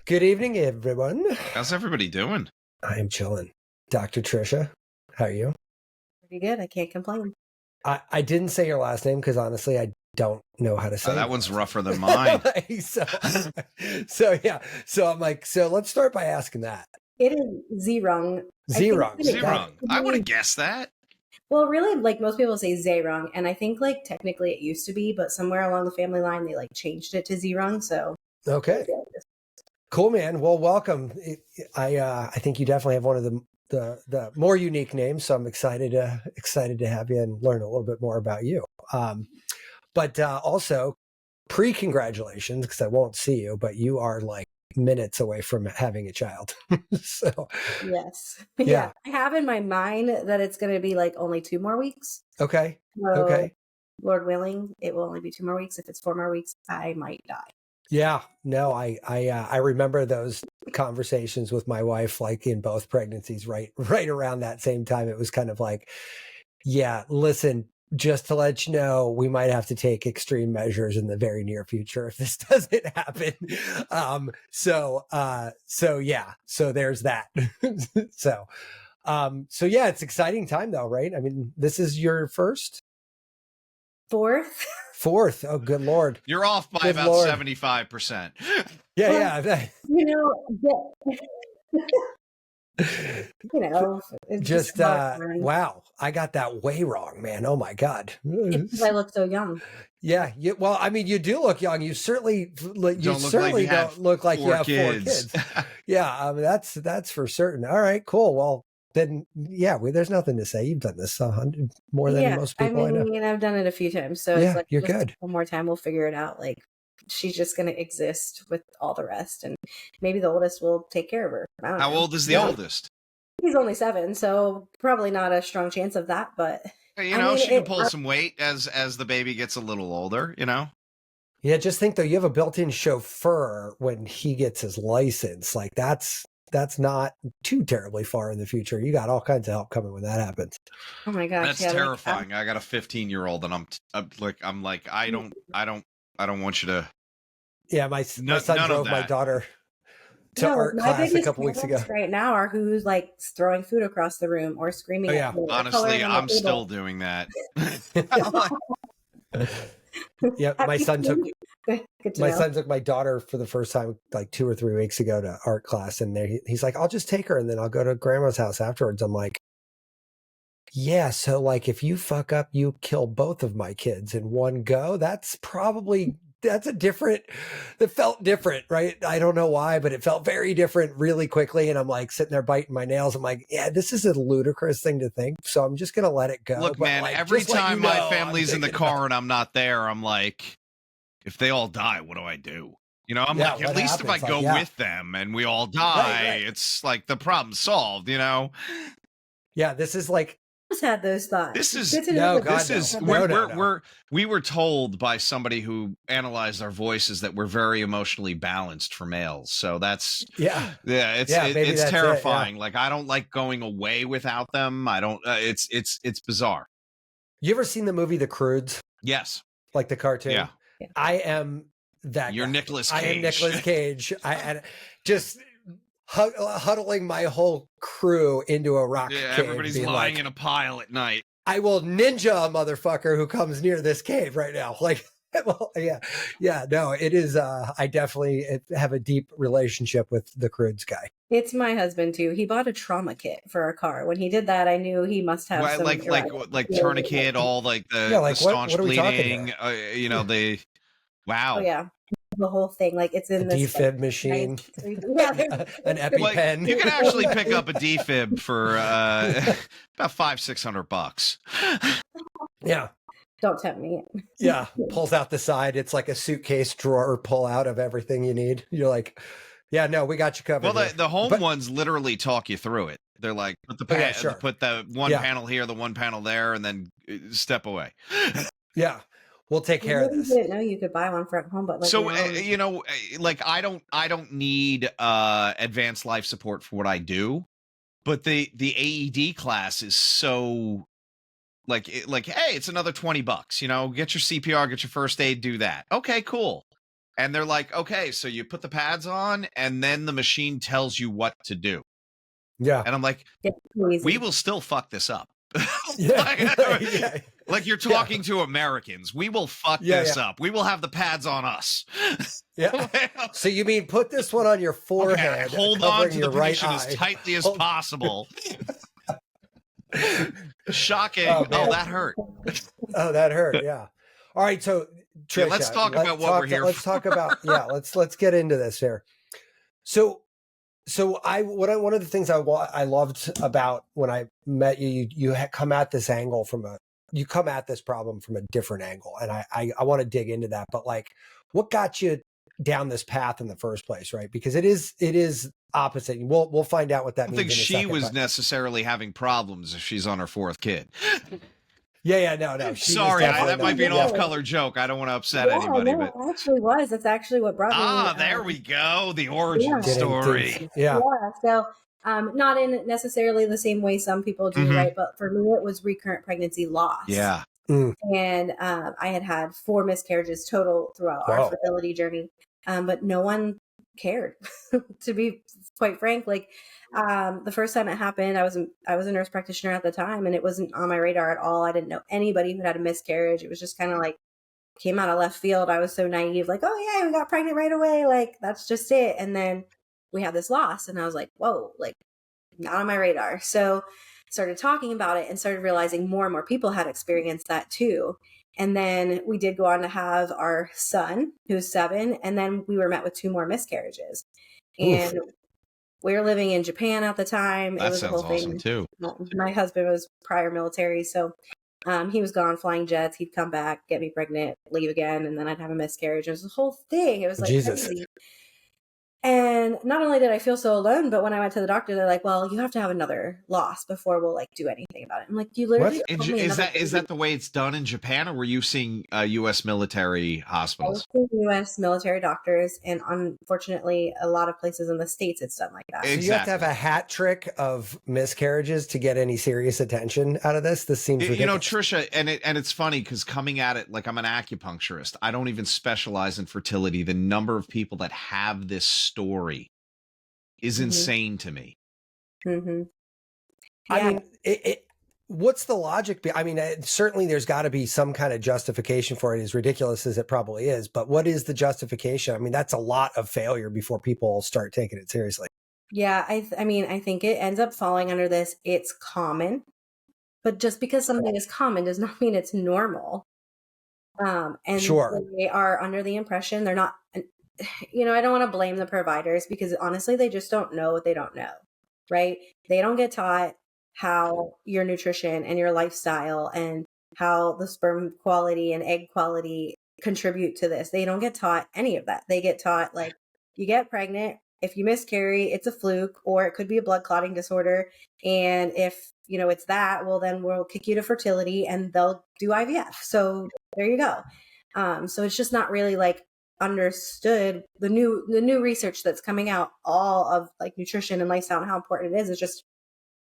Good evening, everyone. How's everybody doing? I am chilling. Dr. Trisha, how are you? Pretty good. I can't complain. I didn't say your last name because honestly, I don't know how to say That one's rougher than mine. so yeah. So I'm like, so let's start by asking that. It is Zehrung. Zehrung. I would have guessed that. Well, really, like most people say Zehrung, and I think like technically it used to be, but somewhere along the family line they like changed it to Zehrung. So okay, cool, man. Well, welcome. I think you definitely have one of the more unique names, so I'm excited to have you and learn a little bit more about you. But also pre-congratulations, because I won't see you, but you are like minutes away from having a child. So yes, yeah, I have in my mind that it's going to be like only 2 more weeks. Okay. So, okay. Lord willing, it will only be 2 more weeks. If it's 4 more weeks, I might die. Yeah, no, I remember those conversations with my wife, like in both pregnancies, right around that same time. It was kind of like, yeah, listen, just to let you know, we might have to take extreme measures in the very near future if this doesn't happen. So yeah, so there's that. so yeah, it's exciting time though, right? I mean, this is your first? Fourth. Oh, good Lord. You're off by good about Lord. 75%. Yeah. Just wow, I got that way wrong, man. Oh my God. Because I look so young. Yeah, well, I mean, you do look young. You certainly don't look like you have 4 kids. Yeah, that's for certain. All right, cool. Well, then, yeah, there's nothing to say. You've done this 100 more than most people I know. And I've done it a few times. So yeah, it's like, you're good. One more time, we'll figure it out. Like, she's just going to exist with all the rest. And maybe the oldest will take care of her. How old is the oldest? He's only 7, so probably not a strong chance of that. But she can pull some weight as the baby gets a little older, Yeah, just think though, you have a built-in chauffeur when he gets his license. Like that's not too terribly far in the future. You got all kinds of help coming when that happens. Oh my gosh, that's terrifying. I got a 15-year-old, and I'm like, I don't want you to. Yeah, my son drove my daughter to art class a couple weeks ago. Right now are who's like throwing food across the room or screaming. Yeah, honestly, I'm still doing that. Yeah, my son took my daughter for the first time like 2 or 3 weeks ago to art class, and he's like, I'll just take her and then I'll go to grandma's house afterwards. I'm like, yeah, so like if you fuck up, you kill both of my kids in one go. That felt different, right? I don't know why, but it felt very different really quickly. And I'm like sitting there biting my nails. I'm like, yeah, this is a ludicrous thing to think. So I'm just going to let it go. Look, man, like, every time my family's in the car and I'm not there, I'm like, if they all die, what do I do? I'm like, at least if I go with them and we all die, it's like the problem's solved, Yeah, this is like, had those thoughts. We were told by somebody who analyzed our voices that we're very emotionally balanced for males. So that's it's terrifying. Like I don't like going away without them. I don't. It's bizarre. You ever seen the movie The Croods? Yes. Like the cartoon. Yeah. I am that. You're Nicolas Cage. I am Nicolas Cage. I just huddling my whole crew into a rock cave. Everybody's lying in a pile at night. I will ninja a motherfucker who comes near this cave right now. Like, well, yeah, no, it is. I definitely have a deep relationship with the Croods guy. It's my husband too. He bought a trauma kit for our car. When he did that, I knew he must have some like tourniquet, all like the staunch bleeding. Wow. Oh yeah. The whole thing, like it's in the defib machine, an EpiPen. You can actually pick up a defib for about $500-600. Yeah, don't tempt me. Yeah, pulls out the side. It's like a suitcase drawer pull out of everything you need. You're like, yeah, no, we got you covered. Well, the home ones literally talk you through it. They're like, put the one panel here, the one panel there, and then step away. Yeah. We'll take care of this. I didn't know you could buy one for at home, but like, so like I don't need advanced life support for what I do, but the AED class is so like hey, it's another $20. Get your CPR, get your first aid, do that. Okay, cool. And they're like, okay, so you put the pads on and then the machine tells you what to do. Yeah. And I'm like, we will still fuck this up. Like you're talking to Americans. We will fuck this up. We will have the pads on us. Yeah. So you mean put this one on your forehead, okay, hold on to the position right as tightly as possible. Shocking. Oh, that hurt. Oh, that hurt. Yeah. All right. So Trisha, let's talk about what we're here Let's talk about, let's get into this here. So one of the things I loved about when I met you, you come at this angle you come at this problem from a different angle. And I want to dig into that, but like, what got you down this path in the first place, right? Because it is opposite. We'll find out what that means. I don't think she was necessarily having problems if she's on her fourth kid. No. Sorry, that might be an off-color joke. I don't want to upset anybody. No, but it actually was. That's actually what brought me. There we go. The origin story. Yeah. So, not in necessarily the same way some people do, right? But for me, it was recurrent pregnancy loss. Yeah. And I had 4 miscarriages total throughout our fertility journey, but no one cared. To be quite frank, like the first time it happened, I was a nurse practitioner at the time, and it wasn't on my radar at all. I didn't know anybody who had a miscarriage. It was just kind of like came out of left field. I was so naive, like, oh yeah, we got pregnant right away, like that's just it. And then we had this loss, and I was like, whoa, like not on my radar. So started talking about it and started realizing more and more people had experienced that too. And then we did go on to have our son, who's 7, and then we were met with 2 more miscarriages. And we were living in Japan at the time. That it was sounds a whole awesome thing. Too. My husband was prior military, so he was gone flying jets. He'd come back, get me pregnant, leave again, and then I'd have a miscarriage. It was a whole thing. It was like crazy. And not only did I feel so alone, but when I went to the doctor, they're like, well, you have to have another loss before we'll like do anything about it. I'm like, you literally is that the way it's done in Japan, or were you seeing U.S. military hospitals? I was seeing U.S. military doctors, and unfortunately, a lot of places in the States, it's done like that. Exactly. So you have to have a hat trick of miscarriages to get any serious attention out of this. This seems ridiculous. You know, Trisha, and it's funny because coming at it, like I'm an acupuncturist. I don't even specialize in fertility. The number of people that have this story is insane to me. I mean, what's the logic? I mean, certainly there's got to be some kind of justification for it, as ridiculous as it probably is. But what is the justification? I mean, that's a lot of failure before people start taking it seriously. Yeah, I mean, I think it ends up falling under this. It's common, but just because something is common does not mean it's normal. And they are under the impression they're not. You know, I don't want to blame the providers because honestly, they just don't know what they don't know, right? They don't get taught how your nutrition and your lifestyle and how the sperm quality and egg quality contribute to this. They don't get taught any of that. They get taught like you get pregnant. If you miscarry, it's a fluke, or it could be a blood clotting disorder. And if, you know, it's that, well, then we'll kick you to fertility and they'll do IVF. So there you go. So it's just not really like understood the new research that's coming out, all of like nutrition and lifestyle and how important it is just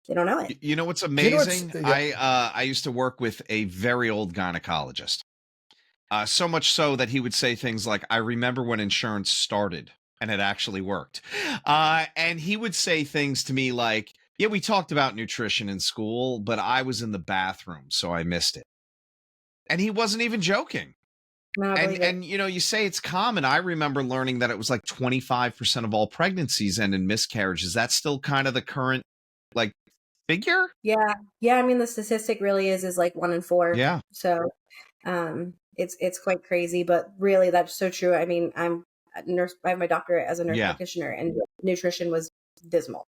they don't know it. You know what's amazing? I used to work with a very old gynecologist, so much so that he would say things like, I remember when insurance started and it actually worked, and he would say things to me like, yeah, we talked about nutrition in school, but I was in the bathroom so I missed it. And he wasn't even joking. And you know, you say it's common. I remember learning that it was like 25% of all pregnancies end in miscarriage. Is that still kind of the current like figure? Yeah. I mean, the statistic really is like 1 in 4. Yeah. So, it's quite crazy, but really that's so true. I mean, I'm a nurse. I have my doctorate as a nurse practitioner, and nutrition was dismal.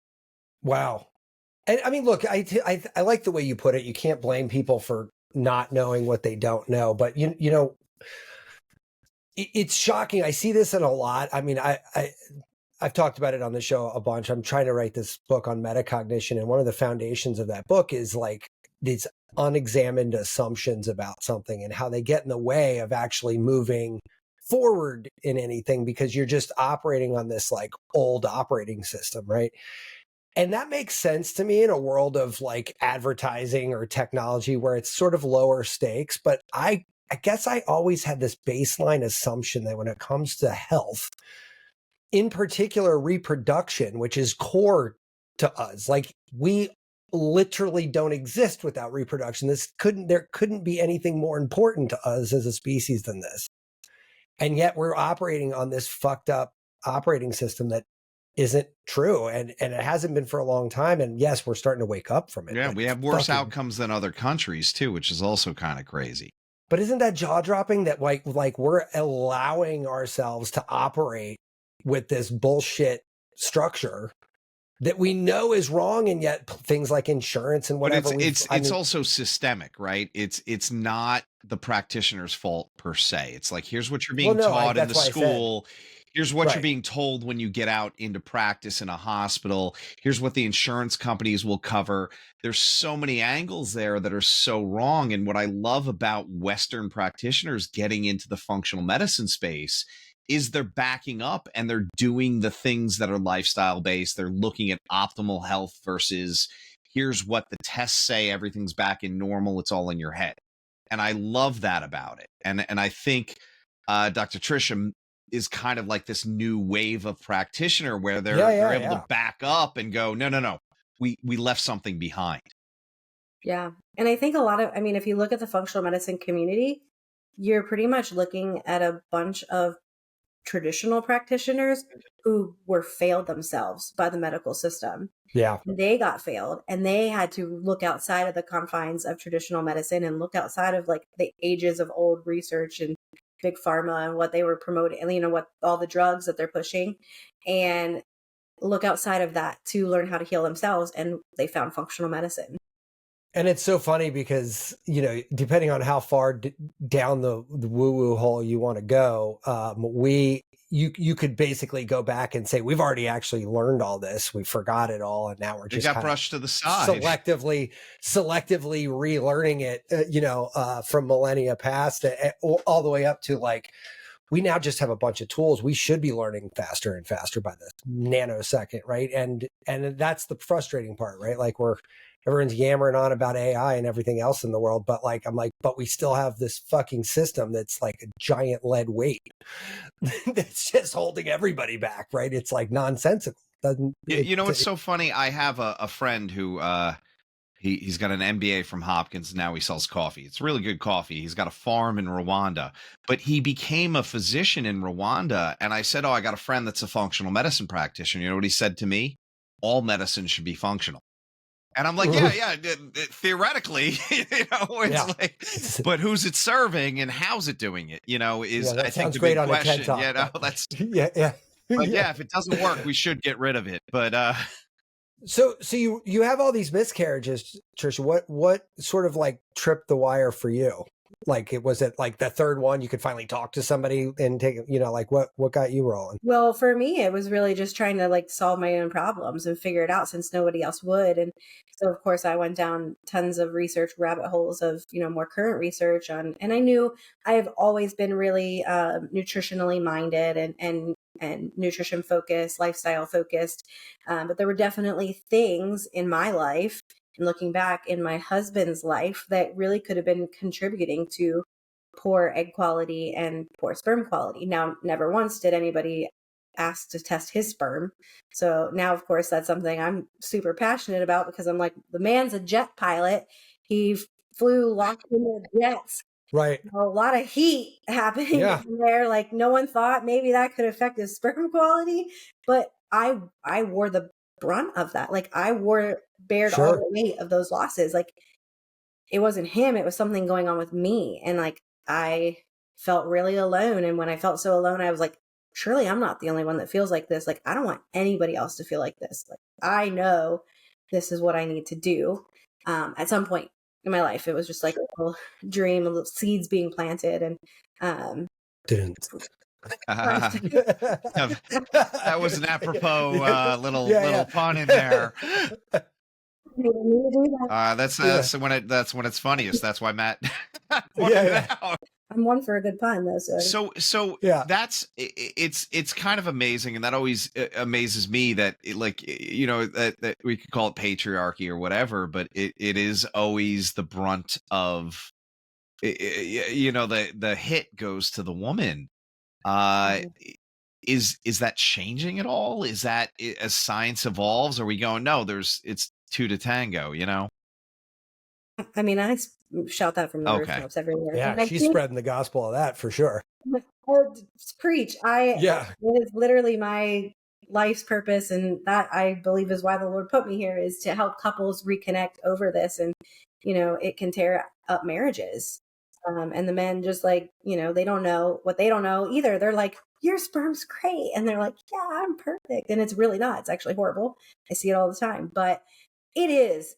Wow. And I mean, look, I like the way you put it. You can't blame people for not knowing what they don't know, but you know. It's shocking. I see this in a lot. I mean, I've talked about it on the show a bunch. I'm trying to write this book on metacognition, and one of the foundations of that book is like these unexamined assumptions about something and how they get in the way of actually moving forward in anything because you're just operating on this like old operating system, right? And that makes sense to me in a world of like advertising or technology where it's sort of lower stakes, but I I guess I always had this baseline assumption that when it comes to health, in particular reproduction, which is core to us, like we literally don't exist without reproduction. There couldn't be anything more important to us as a species than this. And yet we're operating on this fucked up operating system that isn't true. And it hasn't been for a long time. And yes, we're starting to wake up from it. Yeah, we have worse outcomes than other countries too, which is also kind of crazy. But isn't that jaw-dropping that like we're allowing ourselves to operate with this bullshit structure that we know is wrong, and yet things like insurance and whatever. But it's also systemic, right? It's not the practitioner's fault per se. It's like, here's what you're being taught in the school. Here's what you're being told when you get out into practice in a hospital. Here's what the insurance companies will cover. There's so many angles there that are so wrong. And what I love about Western practitioners getting into the functional medicine space is they're backing up and they're doing the things that are lifestyle based. They're looking at optimal health versus here's what the tests say, everything's back in normal, it's all in your head. And I love that about it. And I think Dr. Trisha is kind of like this new wave of practitioner where they're able to back up and go, no, we left something behind. Yeah. And I think if you look at the functional medicine community, you're pretty much looking at a bunch of traditional practitioners who were failed themselves by the medical system. Yeah. They got failed and they had to look outside of the confines of traditional medicine and look outside of like the ages of old research and big pharma and what they were promoting, and what all the drugs that they're pushing, and look outside of that to learn how to heal themselves. And they found functional medicine. And it's so funny because, depending on how far down the woo-woo hole you want to go, you could basically go back and say, we've already actually learned all this. We forgot it all. And now we're just got brushed to the side, selectively relearning it, from millennia past all the way up to like, we now just have a bunch of tools. We should be learning faster and faster by the nanosecond. Right. And that's the frustrating part, right? Like everyone's yammering on about AI and everything else in the world. But but we still have this fucking system that's like a giant lead weight that's just holding everybody back. Right. It's like nonsensical. It's so funny. I have a friend who, he's got an MBA from Hopkins. And now he sells coffee. It's really good coffee. He's got a farm in Rwanda, but he became a physician in Rwanda. And I said, I got a friend that's a functional medicine practitioner. You know what he said to me? All medicine should be functional. And I'm like, yeah, theoretically, it's like, but who's it serving and how's it doing it? I think the big question. That's But if it doesn't work, we should get rid of it. But so you have all these miscarriages, Trisha. What sort of like tripped the wire for you? Like, was it like the third one you could finally talk to somebody and take, like what got you rolling? Well, for me, it was really just trying to like solve my own problems and figure it out since nobody else would. And so, of course, I went down tons of research rabbit holes of, more current research on, and I knew I've always been really nutritionally minded and nutrition focused, lifestyle focused. But there were definitely things in my life, and looking back in my husband's life, that really could have been contributing to poor egg quality and poor sperm quality. Now, never once did anybody ask to test his sperm. So now, of course, that's something I'm super passionate about because I'm like, the man's a jet pilot. He flew locked in the jets. Right. A lot of heat happening in there. Like no one thought maybe that could affect his sperm quality, but I wore the brunt of that. Like I bared all the weight of those losses. Like it wasn't him, it was something going on with me. And like I felt really alone. And when I felt so alone, I was like, surely I'm not the only one that feels like this. Like I don't want anybody else to feel like this. Like I know this is what I need to do. At some point in my life, it was just like a little dream, a little seeds being planted, and that was an apropos little pun in there. That's when it's funniest. That's why Matt pointed it out. I'm one for a good pun, though. So that's it's kind of amazing, and that always amazes me that that we could call it patriarchy or whatever, but it is always the brunt of the hit goes to the woman. Is that changing at all? Is that as science evolves, are we going, no, it's two to tango, I mean, I shout that from the rooftops everywhere. Yeah, she's spreading the gospel of that for sure. Preach. It is literally my life's purpose, and that I believe is why the Lord put me here, is to help couples reconnect over this. And it can tear up marriages, and the men just they don't know what they don't know either. They're like, your sperm's great, and they're like, yeah, I'm perfect, and it's really not. It's actually horrible. I see it all the time. But it is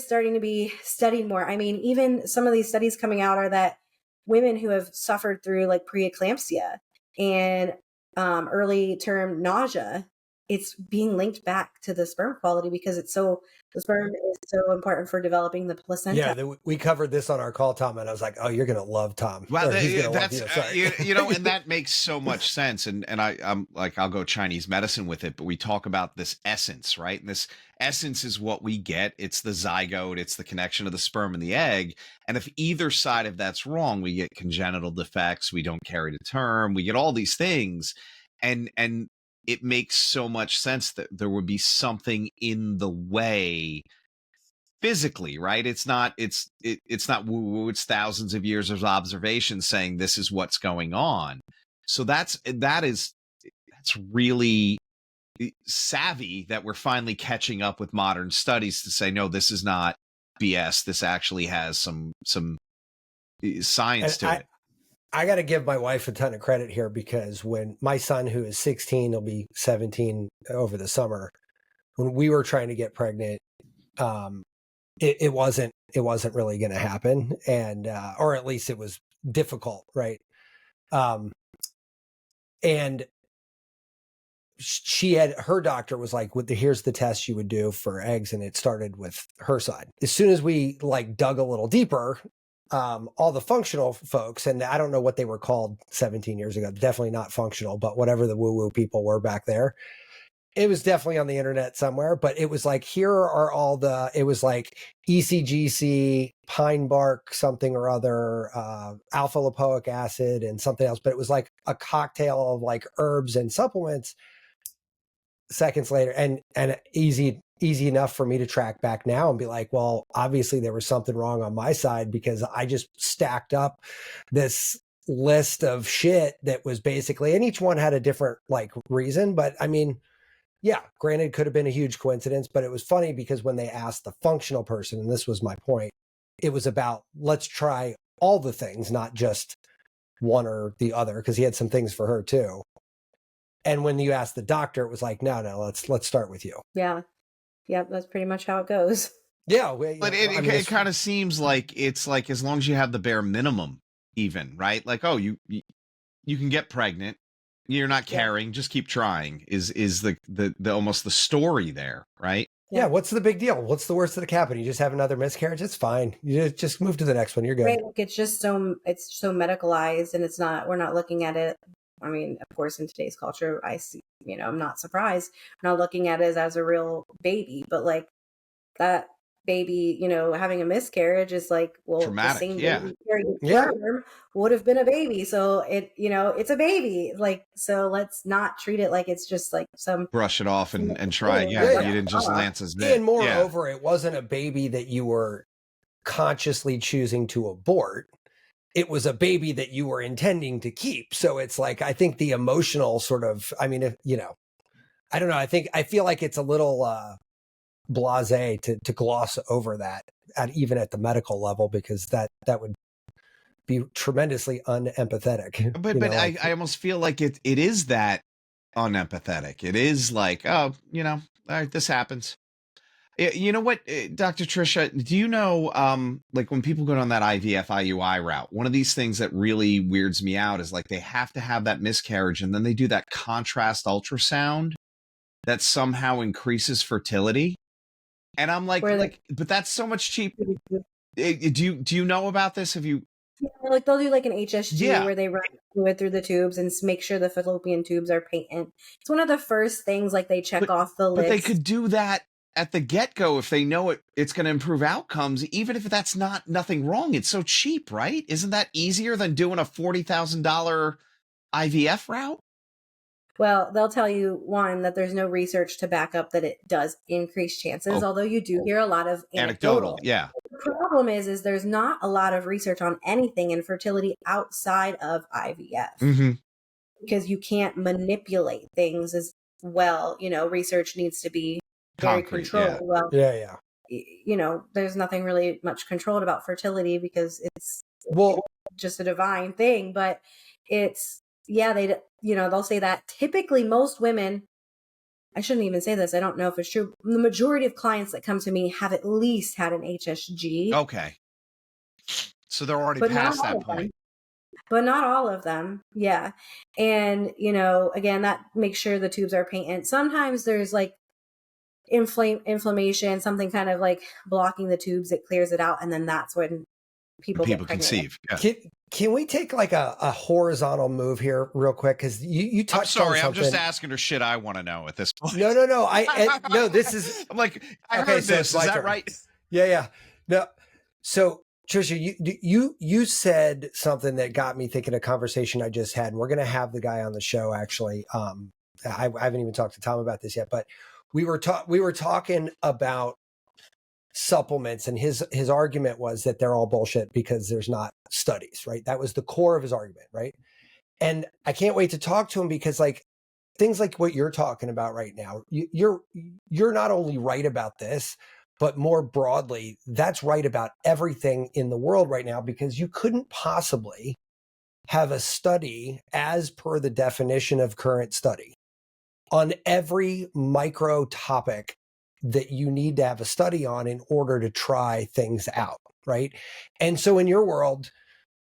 starting to be studied more. I mean, even some of these studies coming out are that women who have suffered through like preeclampsia and early term nausea, it's being linked back to the sperm quality because the sperm is so important for developing the placenta. Yeah, we covered this on our call, Tom, and I was like, oh, you're going to love Tom. Well, that's, and that makes so much sense. And I'm like, I'll go Chinese medicine with it, but we talk about this essence, right? And this essence is what we get. It's the zygote. It's the connection of the sperm and the egg. And if either side of that's wrong, we get congenital defects. We don't carry to term. We get all these things. And it makes so much sense that there would be something in the way physically, right? It's not woo-woo. It's thousands of years of observation saying this is what's going on. So that's really savvy that we're finally catching up with modern studies to say, no, this is not BS. This actually has some science to it. I got to give my wife a ton of credit here, because when my son, who is 16, he'll be 17 over the summer, when we were trying to get pregnant, it wasn't really going to happen. And, or at least it was difficult. Right. And her doctor was like, here's the test you would do for eggs. And it started with her side. As soon as we dug a little deeper, all the functional folks, and I don't know what they were called 17 years ago, definitely not functional, but whatever the woo-woo people were back there, it was definitely on the internet somewhere. But it was like, here are it was like ECGC, pine bark, something or other, alpha lipoic acid and something else. But it was like a cocktail of herbs and supplements. Seconds later, and easy enough for me to track back now and be like, well, obviously there was something wrong on my side, because I just stacked up this list of shit that was basically, and each one had a different reason. But I mean, yeah, granted, could have been a huge coincidence, but it was funny because when they asked the functional person, and this was my point, it was about, let's try all the things, not just one or the other, because he had some things for her too. And when you asked the doctor, it was like, no, let's start with you. Yeah. Yep. That's pretty much how it goes. Yeah. But it kind of seems like it's like, as long as you have the bare minimum, even, right? Like, oh, you can get pregnant. You're not carrying, just keep trying is the almost the story there, right? Yeah. What's the big deal? What's the worst that can happen? You just have another miscarriage. It's fine. You just move to the next one. You're good. Right. It's just so medicalized, and we're not looking at it. I mean, of course, in today's culture, I see, I'm not surprised. I'm not looking at it as a real baby, but that baby, having a miscarriage is traumatic. The same baby would have been a baby. So it's a baby. So let's not treat it like it's just some brush it off and try again. You didn't just lance his bit. And moreover, it wasn't a baby that you were consciously choosing to abort. It was a baby that you were intending to keep. So it's I think the emotional sort of, I mean, I don't know. I feel like it's a little blasé to gloss over that even at the medical level, because that would be tremendously unempathetic. But I almost feel like it is that unempathetic. It is oh, all right, this happens. You know what, Dr. Trisha, do you know, when people go on that IVF IUI route, one of these things that really weirds me out is they have to have that miscarriage, and then they do that contrast ultrasound that somehow increases fertility. And I'm but that's so much cheaper. Do you know about this? Have you? Yeah, they'll do an HSG where they run fluid through the tubes and make sure the fallopian tubes are patent. It's one of the first things they check off the list. But they could do that at the get-go, if they know it's going to improve outcomes, even if that's nothing wrong, it's so cheap, right? Isn't that easier than doing a $40,000 IVF route? Well, they'll tell you, one, that there's no research to back up that it does increase chances, although you do hear a lot of anecdotal. Yeah. The problem is there's not a lot of research on anything in fertility outside of IVF because you can't manipulate things as well. Research needs to be very controlled. Yeah. Well, there's nothing really much controlled about fertility because it's just a divine thing, but it's, they'll say that typically most women, I shouldn't even say this, I don't know if it's true. The majority of clients that come to me have at least had an HSG. Okay. So they're already past that point. But not all of them. Yeah. And, again, that makes sure the tubes are patent. Sometimes there's like inflammation, something kind of like blocking the tubes, it clears it out. And then that's when people conceive. Yeah. Can we take like a horizontal move here real quick? Because you touched on something. I'm just asking her shit I want to know at this point. No. No, this is. I'm like, I heard this. Is that right? Yeah. No. So Trisha, you said something that got me thinking a conversation I just had. And we're going to have the guy on the show, actually. I haven't even talked to Tom about this yet, but we were talking about supplements, and his argument was that they're all bullshit because there's not studies, right? That was the core of his argument, right? And I can't wait to talk to him because like things like what you're talking about right now, you're not only right about this, but more broadly, that's right about everything in the world right now, because you couldn't possibly have a study as per the definition of current study on every micro topic that you need to have a study on in order to try things out, right? And so in your world,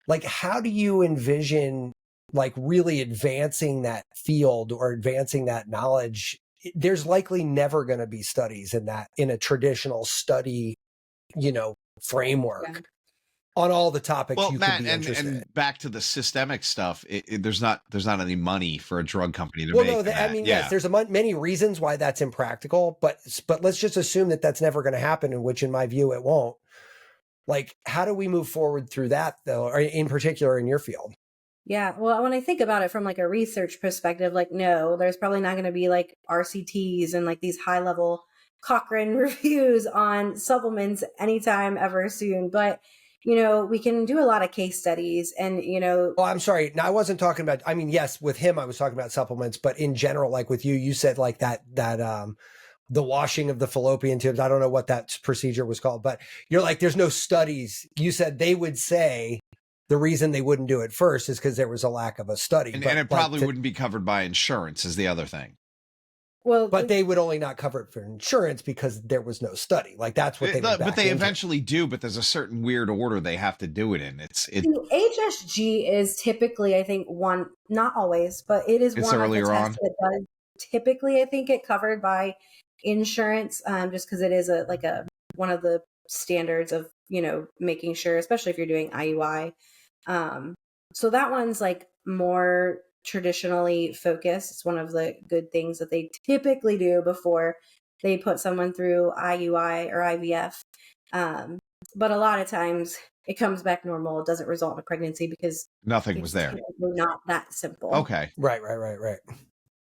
like, how do you envision like really advancing that field or advancing that knowledge? There's likely never going to be studies in a traditional study, framework on all the topics you could be interested in. And back to the systemic stuff, there's not any money for a drug company to make that. I mean, yes, there's many reasons why that's impractical, but let's just assume that that's never going to happen, in which in my view it won't. Like, how do we move forward through that, though, or in particular in your field? Yeah, well, when I think about it from like a research perspective, like, no, there's probably not going to be like RCTs and like these high level Cochrane reviews on supplements anytime ever soon. But, we can do a lot of case studies and, Oh, I'm sorry. No, I wasn't talking about, I mean, yes, with him, I was talking about supplements, but in general, like with you said like that, the washing of the fallopian tubes. I don't know what that procedure was called, but you're like, there's no studies. You said they would say the reason they wouldn't do it first is because there was a lack of a study. And it probably wouldn't be covered by insurance is the other thing. Well, but they would only not cover it for insurance because there was no study. Like that's what they would but they eventually do, but there's a certain weird order they have to do it in. HSG is typically, I think, one, not always, but it is one earlier on. That does typically, I think, get covered by insurance, just because it is one of the standards of making sure, especially if you're doing IUI. So that one's like more traditionally focused. It's one of the good things that they typically do before they put someone through IUI or IVF. But a lot of times it comes back normal. It doesn't result in a pregnancy because nothing was there. Not that simple. Okay. Right.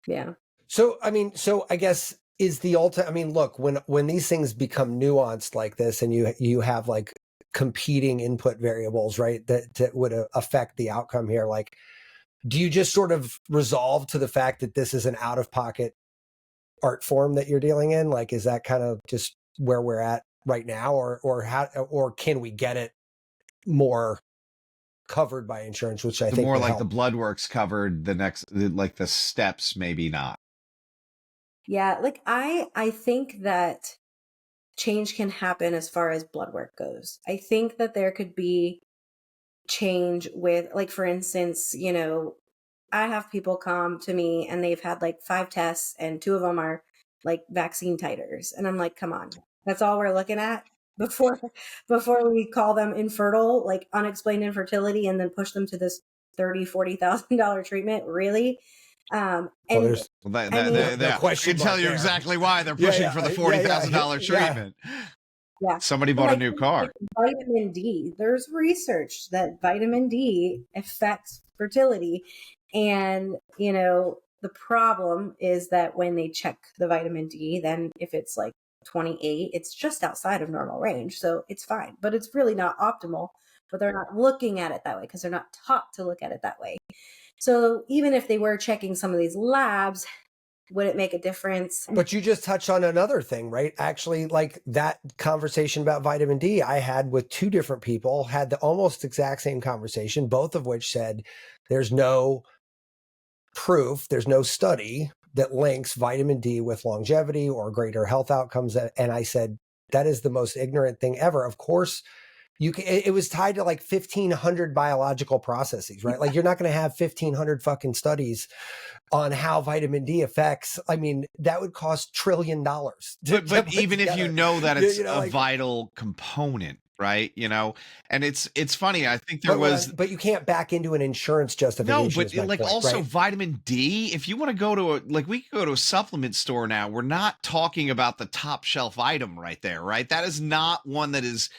Yeah. So I guess is the ultimate, I mean, look, when these things become nuanced like this and you have like competing input variables, right, that would affect the outcome here, like, do you just sort of resolve to the fact that this is an out-of-pocket art form that you're dealing in? Like, is that kind of just where we're at right now, or can we get it more covered by insurance, which I think more like help. The blood work's covered, the steps maybe not. Yeah, like I think that change can happen as far as blood work goes. I think that there could be change with, like, for instance, I have people come to me and they've had like 5 tests and 2 of them are like vaccine titers. And I'm like, come on, that's all we're looking at before we call them infertile, like unexplained infertility, and then push them to this $30,000-$40,000 treatment. Really? And no question. I can tell you exactly why they're pushing for the $40,000 treatment. Yeah. Somebody bought a new car. Like vitamin D. There's research that vitamin D affects fertility. And, you know, the problem is that when they check the vitamin D, then if it's like 28, it's just outside of normal range. So it's fine, but it's really not optimal. But they're not looking at it that way because they're not taught to look at it that way. So even if they were checking some of these labs, would it make a difference? But you just touched on another thing, right? Actually, like that conversation about vitamin D I had with two different people, had the almost exact same conversation, both of which said there's no proof, there's no study that links vitamin D with longevity or greater health outcomes. And I said, that is the most ignorant thing ever. Of course, it was tied to like 1,500 biological processes, right? Like you're not going to have 1,500 fucking studies on how vitamin D affects. I mean, that would cost $1 trillion. But even if you know that it's a vital component, right? You know, and it's funny. I think but you can't back into an insurance justification. No, but like point, also right? Vitamin D, if you want to go to we could go to a supplement store now. We're not talking about the top shelf item right there, right? That is not one that is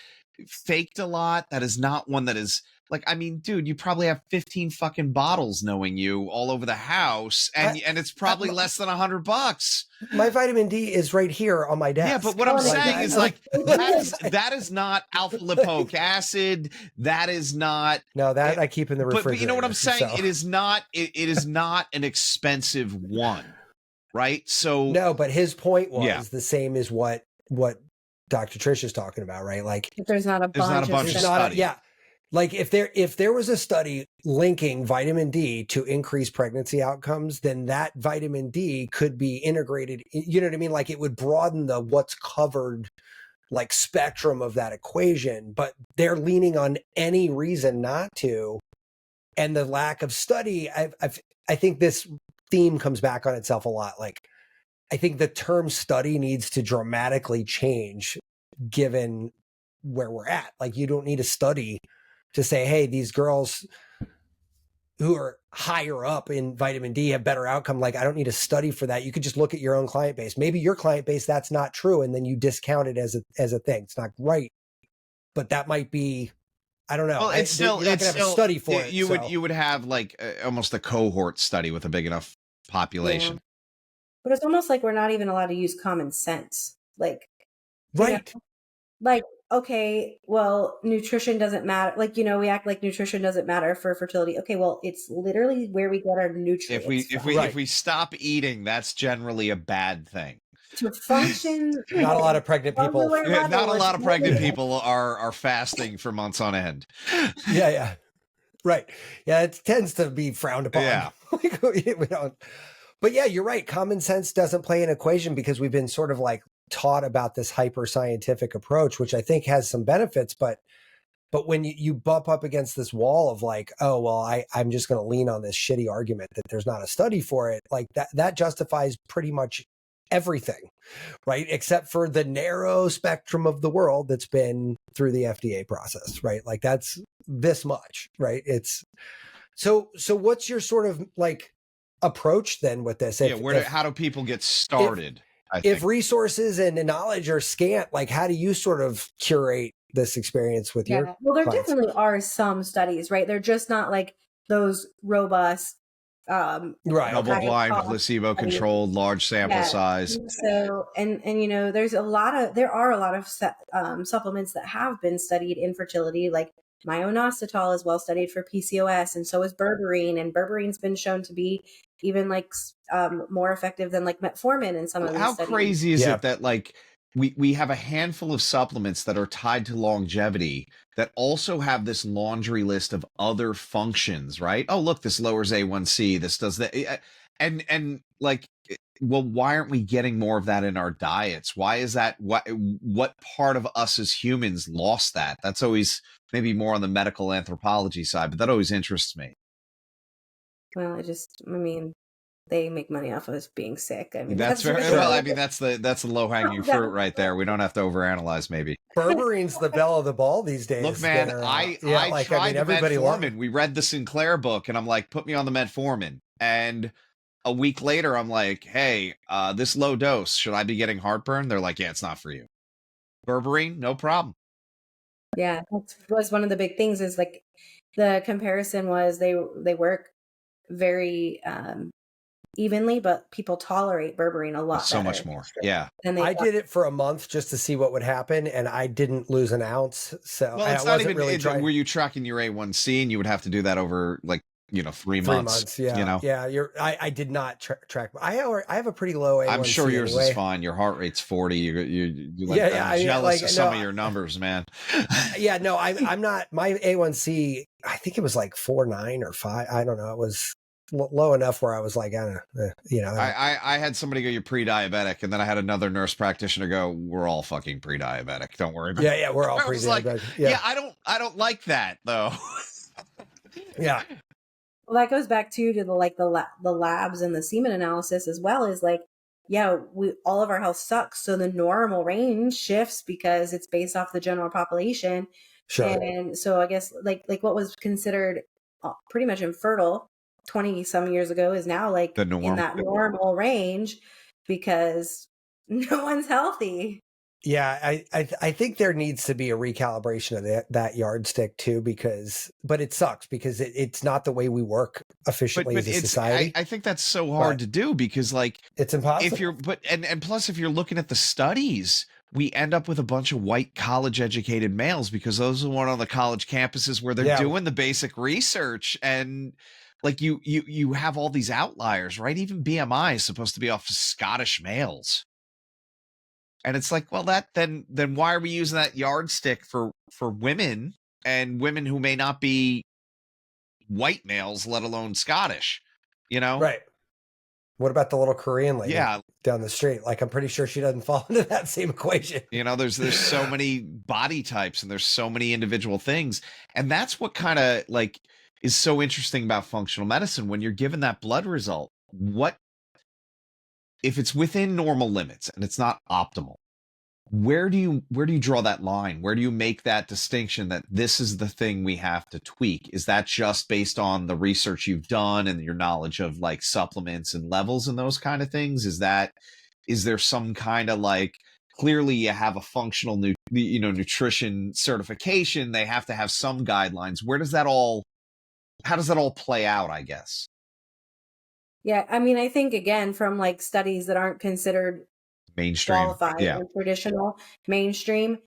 faked a lot. That is not one that is like, I mean, dude, you probably have 15 fucking bottles knowing you all over the house, and it's probably less than $100. My vitamin D is right here on my desk. Yeah, but what I'm saying is like that is not alpha lipoic acid. That is not. No, that I keep in the refrigerator. But you know what I'm saying? So. It is not an expensive one, right? So no, but his point was the same as what Dr. Trisha's talking about, right? Like if there's not a bunch of studies. Yeah. Like if there was a study linking vitamin D to increase pregnancy outcomes, then that vitamin D could be integrated. You know what I mean? Like it would broaden the what's covered like spectrum of that equation, but they're leaning on any reason not to. And the lack of study, I think this theme comes back on itself a lot. Like I think the term study needs to dramatically change given where we're at. Like you don't need a study to say, hey, these girls who are higher up in vitamin D have better outcome. Like I don't need a study for that. You could just look at your own client base. Maybe your client base, that's not true. And then you discount it as a thing. It's not right. But that might be, I don't know. Well, it's still a study for it. You would have like almost a cohort study with a big enough population. Yeah. But it's almost like we're not even allowed to use common sense. Like, right. Like, okay, well, nutrition doesn't matter. Like, you know, we act like nutrition doesn't matter for fertility. Okay, well, it's literally where we get our nutrients. If we stop eating, that's generally a bad thing. To function. Not a lot of pregnant people. Not a lot of pregnant people are fasting for months on end. Yeah. Right. Yeah, it tends to be frowned upon. Yeah. We don't. But yeah, you're right. Common sense doesn't play an equation because we've been sort of like taught about this hyper scientific approach, which I think has some benefits, but when you bump up against this wall of like, oh, well, I'm just going to lean on this shitty argument that there's not a study for it. Like that justifies pretty much everything, right? Except for the narrow spectrum of the world that's been through the FDA process, right? Like that's this much, right? It's so what's your sort of like approach then with this? How do people get started? If resources and knowledge are scant, like how do you sort of curate this experience with your Well, there clients? definitely are some studies, right? They're just not like those robust double-blind, placebo-controlled, large sample size. So, and you know, there are a lot of supplements that have been studied in fertility, like myoinositol is well studied for PCOS, and so is berberine, and berberine's been shown to be even like more effective than like metformin in some of these studies. How crazy is it that like we have a handful of supplements that are tied to longevity that also have this laundry list of other functions, right? Oh, look, this lowers A1C, this does that. And like, well, why aren't we getting more of that in our diets? Why is that? What part of us as humans lost that? That's always maybe more on the medical anthropology side, but that always interests me. Well, I mean, they make money off of us being sick. I mean, that's very well. I mean, that's the low hanging fruit right there. We don't have to overanalyze. Maybe berberine's the belle of the ball these days. Look, man, I tried everybody metformin. We read the Sinclair book, and I'm like, put me on the metformin, and a week later, I'm like, hey, this low dose, should I be getting heartburn? They're like, yeah, it's not for you. Berberine, no problem. Yeah, that was one of the big things, is like the comparison was they work very evenly, but people tolerate berberine a lot so better. much more. Yeah. I did it for a month just to see what would happen, and I didn't lose an ounce. So well, it's I not wasn't even really trying. Were you tracking your A1C, and you would have to do that over like 3 months? Yeah, yeah. I did not track. I have a pretty low A1C. I'm sure yours anyway. Is fine. Your heart rate's 40. You like, yeah. I'm jealous of some of your numbers, man. Yeah, no, I'm not. My A1C, I think it was like 4.9 or 5. I don't know. It was low enough where I was like, I don't know, I had somebody go, you're pre-diabetic, and then I had another nurse practitioner go, we're all fucking pre-diabetic. Don't worry about it. Yeah, we're all pre-diabetic. Like, yeah, I don't like that though. Yeah. Well, that goes back to the labs and the semen analysis as well, is like, yeah, all of our health sucks. So the normal range shifts because it's based off the general population. Sure. And so I guess like what was considered pretty much infertile 20 some years ago is now like in that normal range because no one's healthy. Yeah, I think there needs to be a recalibration of that yardstick too, but it sucks because it's not the way we work efficiently as a society. I think that's so hard to do because like it's impossible. If you're and plus if you're looking at the studies, we end up with a bunch of white college educated males because those are the ones on the college campuses where they're doing the basic research, and like you have all these outliers, right? Even BMI is supposed to be off of Scottish males. And it's like, well, then why are we using that yardstick for women and women who may not be white males, let alone Scottish, Right. What about the little Korean lady down the street? Like, I'm pretty sure she doesn't fall into that same equation. There's so many body types and there's so many individual things. And that's what kind of like is so interesting about functional medicine. When you're given that blood result, what if it's within normal limits and it's not optimal? Where do you draw that line? Where do you make that distinction that this is the thing we have to tweak? Is that just based on the research you've done and your knowledge of like supplements and levels and those kind of things? Is there some kind of like, clearly you have a functional nutrition certification, they have to have some guidelines. How does that all play out, I guess? Yeah, I mean, I think again from like studies that aren't considered mainstream qualified or traditional mainstream,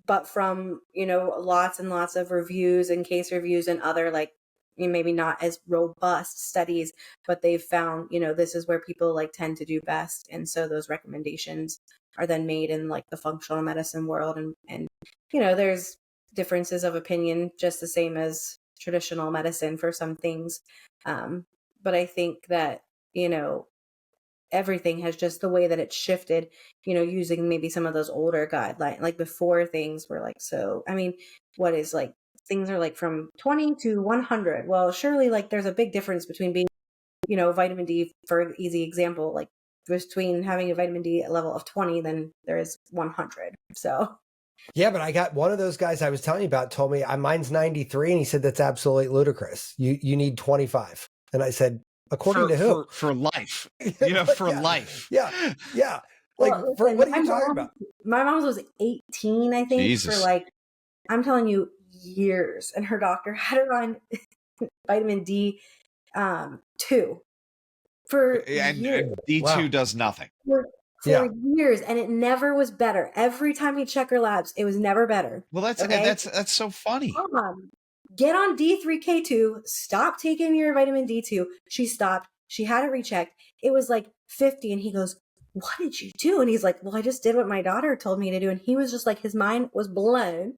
but from lots and lots of reviews and case reviews and other like maybe not as robust studies, but they've found this is where people like tend to do best, and so those recommendations are then made in like the functional medicine world, and there's differences of opinion just the same as traditional medicine for some things, but I think that everything has just the way that it's shifted, using maybe some of those older guidelines. Like before things were like, so, I mean, what is like, things are like from 20 to 100. Well, surely like there's a big difference between being, vitamin D, for easy example, like between having a vitamin D level of 20 than there is 100. So. Yeah, but I got one of those guys I was telling you about told me mine's 93, and he said that's absolutely ludicrous. You need 25. And I said, according to who? For life. For life. Yeah. Like, what are you talking about? My mom's was 18, I think, Jesus. For like, I'm telling you, years. And her doctor had her on vitamin D 2 for years. And D2 does nothing. For years, and it never was better. Every time we check her labs, it was never better. Well, that's so funny. Get on D3K2. Stop taking your vitamin D2. She stopped. She had it rechecked. It was like 50, and he goes, "What did you do?" And he's like, "Well, I just did what my daughter told me to do." And he was just like, his mind was blown.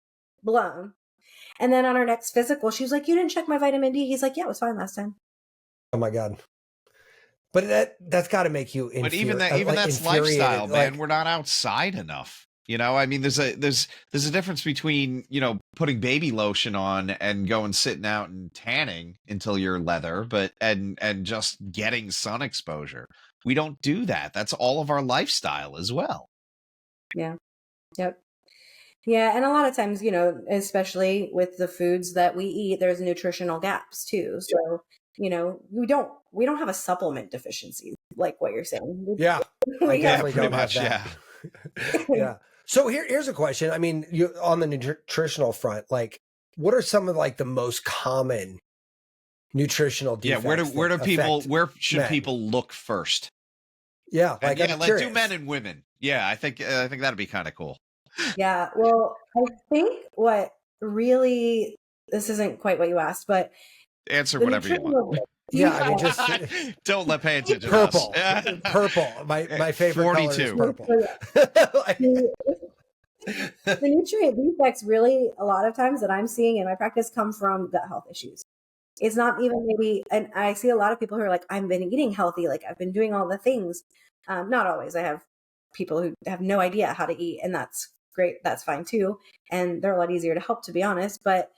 And then on our next physical, she was like, "You didn't check my vitamin D." He's like, "Yeah, it was fine last time." Oh my God. But that's got to make you But even that's lifestyle, man. Like, we're not outside enough. I mean, there's a difference between, putting baby lotion on and going sitting out and tanning until you're leather, and just getting sun exposure. We don't do that. That's all of our lifestyle as well. Yeah. Yep. Yeah. And a lot of times, especially with the foods that we eat, there's nutritional gaps too. So we don't have a supplement deficiency like what you're saying. Yeah, I definitely don't have that. Yeah. Yeah. So here's a question. I mean, on the nutritional front, like, what are some of like the most common nutritional defects? Yeah, where should people look first? Yeah, like do men and women. Yeah, I think that'd be kind of cool. Yeah, well, I think what really, this isn't quite what you asked, but answer whatever you want. Yeah, I mean, just don't let pay attention. Purple, purple. My favorite 42. Color is purple. The nutrient defects really, a lot of times that I'm seeing in my practice, come from gut health issues. It's not even maybe, and I see a lot of people who are like, I've been eating healthy, like I've been doing all the things. Not always. I have people who have no idea how to eat, and that's great. That's fine too. And they're a lot easier to help, to be honest. But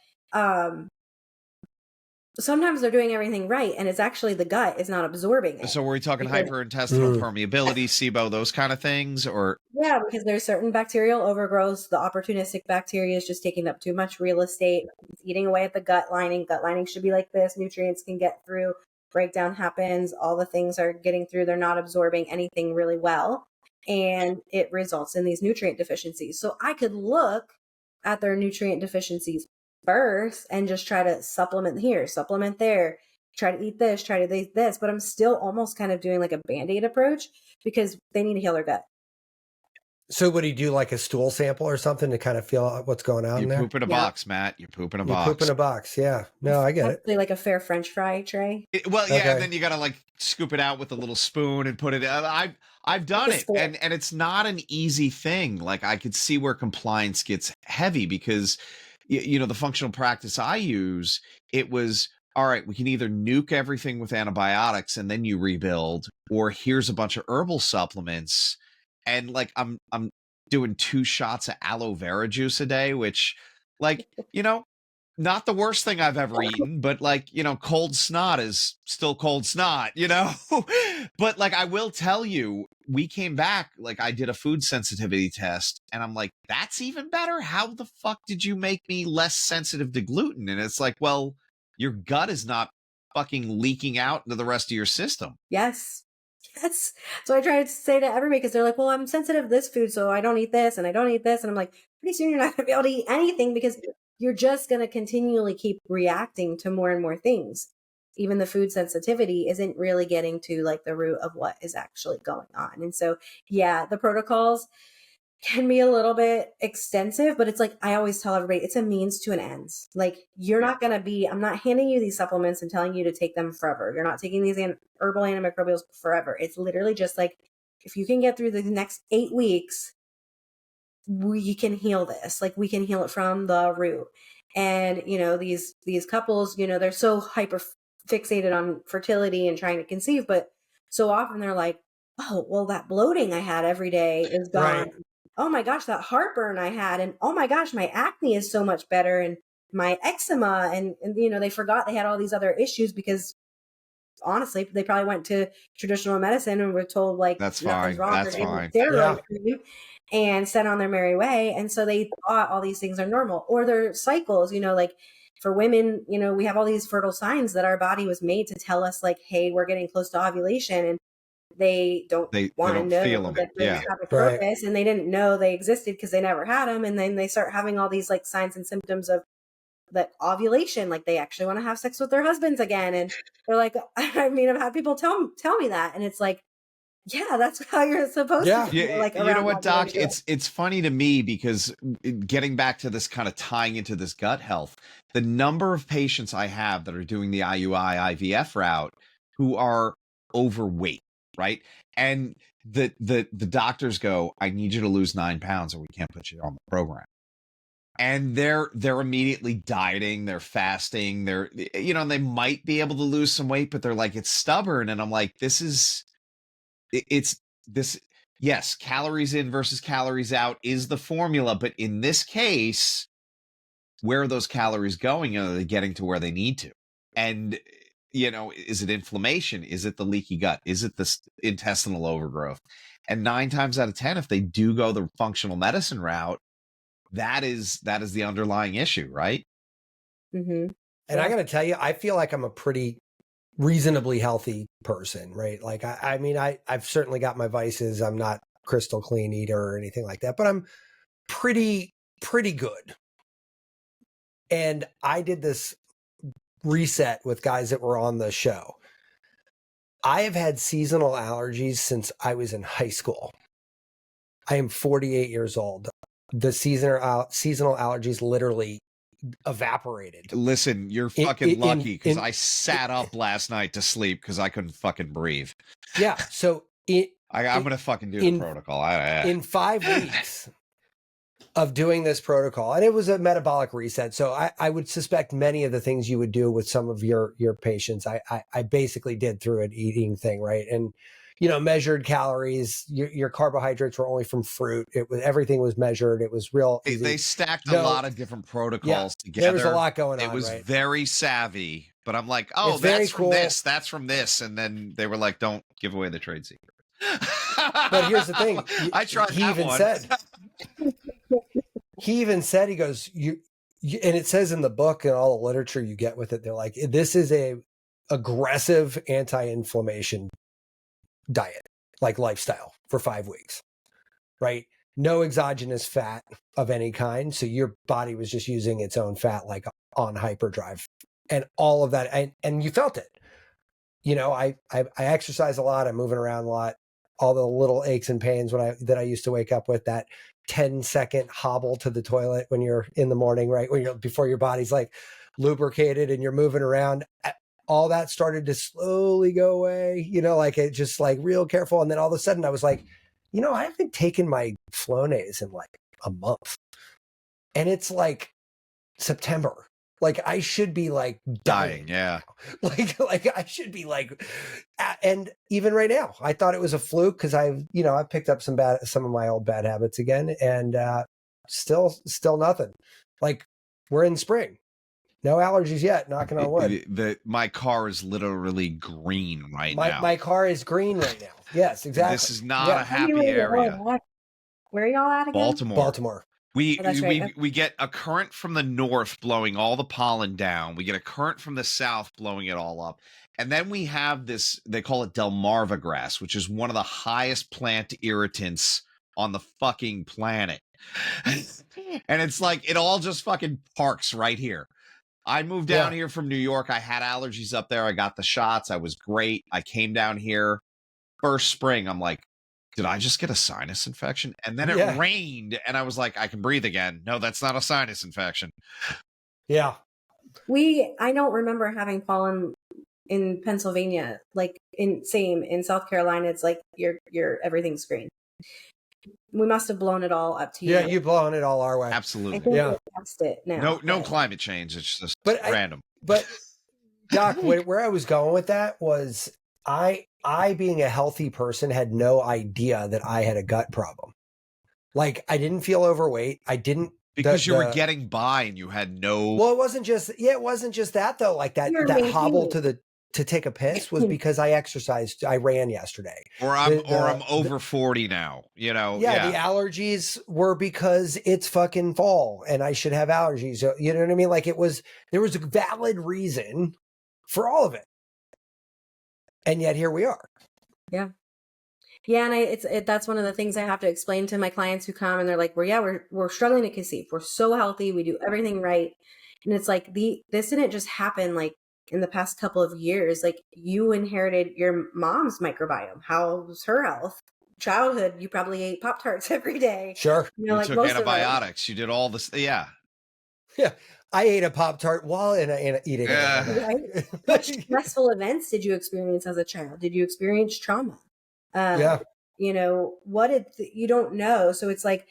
sometimes they're doing everything right, and it's actually the gut is not absorbing it. So were we talking hyperintestinal permeability, SIBO, those kind of things? Or yeah, because there's certain bacterial overgrowths. The opportunistic bacteria is just taking up too much real estate, it's eating away at the gut lining. Gut lining should be like this. Nutrients can get through. Breakdown happens. All the things are getting through. They're not absorbing anything really well. And it results in these nutrient deficiencies. So I could look at their nutrient deficiencies first and just try to supplement here, supplement there, try to eat this, try to eat this, but I'm still almost kind of doing like a Band-Aid approach because they need to heal their gut. So would he do like a stool sample or something to kind of feel out what's going on there? You poop in a box, Matt. You poop in a box. Poop in a box. Yeah. No, I get it. Like a fair French fry tray. And then you got to like scoop it out with a little spoon and put it. I've done it, and it's not an easy thing. Like I could see where compliance gets heavy because, the functional practice I use, it was, all right, we can either nuke everything with antibiotics and then you rebuild, or here's a bunch of herbal supplements. And like, I'm doing 2 shots of aloe vera juice a day, which like, not the worst thing I've ever eaten, but like, cold snot is still cold snot, but like, I will tell you, we came back, like I did a food sensitivity test and I'm like, that's even better. How the fuck did you make me less sensitive to gluten? And it's like, well, your gut is not fucking leaking out into the rest of your system. Yes. So I try to say to everybody, because they're like, well, I'm sensitive to this food, so I don't eat this and I don't eat this. And I'm like, pretty soon you're not going to be able to eat anything because you're just going to continually keep reacting to more and more things. Even the food sensitivity isn't really getting to like the root of what is actually going on. And so, yeah, the protocols can be a little bit extensive, but it's like, I always tell everybody, it's a means to an end. Like you're not going to be, I'm not handing you these supplements and telling you to take them forever. You're not taking these herbal antimicrobials forever. It's literally just like, if you can get through the next 8 weeks, we can heal this. Like we can heal it from the root. And, these couples, they're so hyper fixated on fertility and trying to conceive, but so often they're like, oh, well, that bloating I had every day is gone. Right. Oh my gosh, that heartburn I had. And oh my gosh, my acne is so much better. And my eczema. And they forgot they had all these other issues because honestly, they probably went to traditional medicine and were told like, that's fine. Wrong. That's fine. And sent on their merry way. And so they thought all these things are normal, or their cycles, like for women, we have all these fertile signs that our body was made to tell us like, hey, we're getting close to ovulation. And they don't want to know that they have a purpose, and they didn't know they existed because they never had them. And then they start having all these like signs and symptoms of that ovulation, like they actually want to have sex with their husbands again. And they're like, I mean, I've had people tell me that, and it's like, yeah, that's how you're supposed to feel. Like, you know what, Doc? It's funny to me because getting back to this kind of tying into this gut health, the number of patients I have that are doing the IUI IVF route who are overweight, right? And the doctors go, I need you to lose 9 pounds or we can't put you on the program. And they're immediately dieting, they're fasting, they're, and they might be able to lose some weight, but they're like, it's stubborn. And I'm like, yes, calories in versus calories out is the formula. But in this case, where are those calories going? Are they getting to where they need to? And, is it inflammation? Is it the leaky gut? Is it the intestinal overgrowth? And 9 times out of 10, if they do go the functional medicine route, that is the underlying issue, right? Mm-hmm. And I got to tell you, I feel like I'm a pretty reasonably healthy person, right? Like, I mean, I've certainly got my vices. I'm not crystal clean eater or anything like that, but I'm pretty good. And I did this reset with guys that were on the show. I have had seasonal allergies since I was in high school. I am 48 years old. The seasonal allergies literally evaporated. Listen, you're fucking lucky because I sat up last night to sleep because I couldn't fucking breathe. Yeah. So I'm going to fucking do the protocol. In 5 weeks of doing this protocol, and it was a metabolic reset. So I would suspect many of the things you would do with some of your patients, I basically did through an eating thing, right? And, measured calories, your carbohydrates were only from fruit. Everything was measured. It was real easy. They stacked a lot of different protocols together. There was a lot going on. It was right? very savvy, but I'm like, oh, that's from this. That's from this. And then they were like, don't give away the trade secret. But here's the thing. I tried he even said, he goes, you, and it says in the book and all the literature you get with it, they're like, this is a aggressive anti-inflammation diet, like lifestyle for 5 weeks, right? No exogenous fat of any kind. So your body was just using its own fat, like on hyperdrive, and all of that. And you felt it. I exercise a lot. I'm moving around a lot. All the little aches and pains that I used to wake up with, that 10-second hobble to the toilet when you're in the morning, right? Before your body's like lubricated and you're moving around, all that started to slowly go away, like it just like real careful. And then all of a sudden I was like, I haven't taken my Flonase in like a month, and it's like September. Like I should be like dying. Yeah. Like I should be like, and even right now, I thought it was a fluke because I picked up some of my old bad habits again, and still nothing. Like we're in spring, no allergies yet. Knocking on wood. My car is literally green now. My car is green right now. Yes, exactly. This is not a happy area. Where are y'all at again? Baltimore. We get a current from the north blowing all the pollen down. We get a current from the south blowing it all up. And then we have this, they call it Delmarva grass, which is one of the highest plant irritants on the fucking planet. And it's like, it all just fucking parks right here. I moved down here from New York. I had allergies up there. I got the shots. I was great. I came down here first spring. I'm like, did I just get a sinus infection? And then it rained, and I was like, I can breathe again. No, that's not a sinus infection. Yeah. I don't remember having pollen in Pennsylvania. Like in South Carolina, it's like your everything's green. We must have blown it all up to you. Yeah, you've blown it all our way. Absolutely. I think we passed it now. No climate change. It's just random. But Doc, where I was going with that was I being a healthy person had no idea that I had a gut problem. Like I didn't feel overweight. I didn't because you were getting by and you had no. Well, it wasn't just that though. Like that hobble to take a piss was because I exercised. I ran yesterday. Or I'm over 40 now. Yeah, the allergies were because it's fucking fall and I should have allergies. You know what I mean? Like there was a valid reason for all of it. And yet here we are. Yeah. Yeah. And that's one of the things I have to explain to my clients who come and they're like, we're struggling to conceive. We're so healthy. We do everything right. And it's like, this didn't just happen like in the past couple of years. Like you inherited your mom's microbiome. How's her health? Childhood, you probably ate Pop-Tarts every day. Sure. You took antibiotics. You did all this. Yeah. Yeah. I ate a Pop-Tart while eating it. Right? What stressful events did you experience as a child? Did you experience trauma? You don't know. So it's like,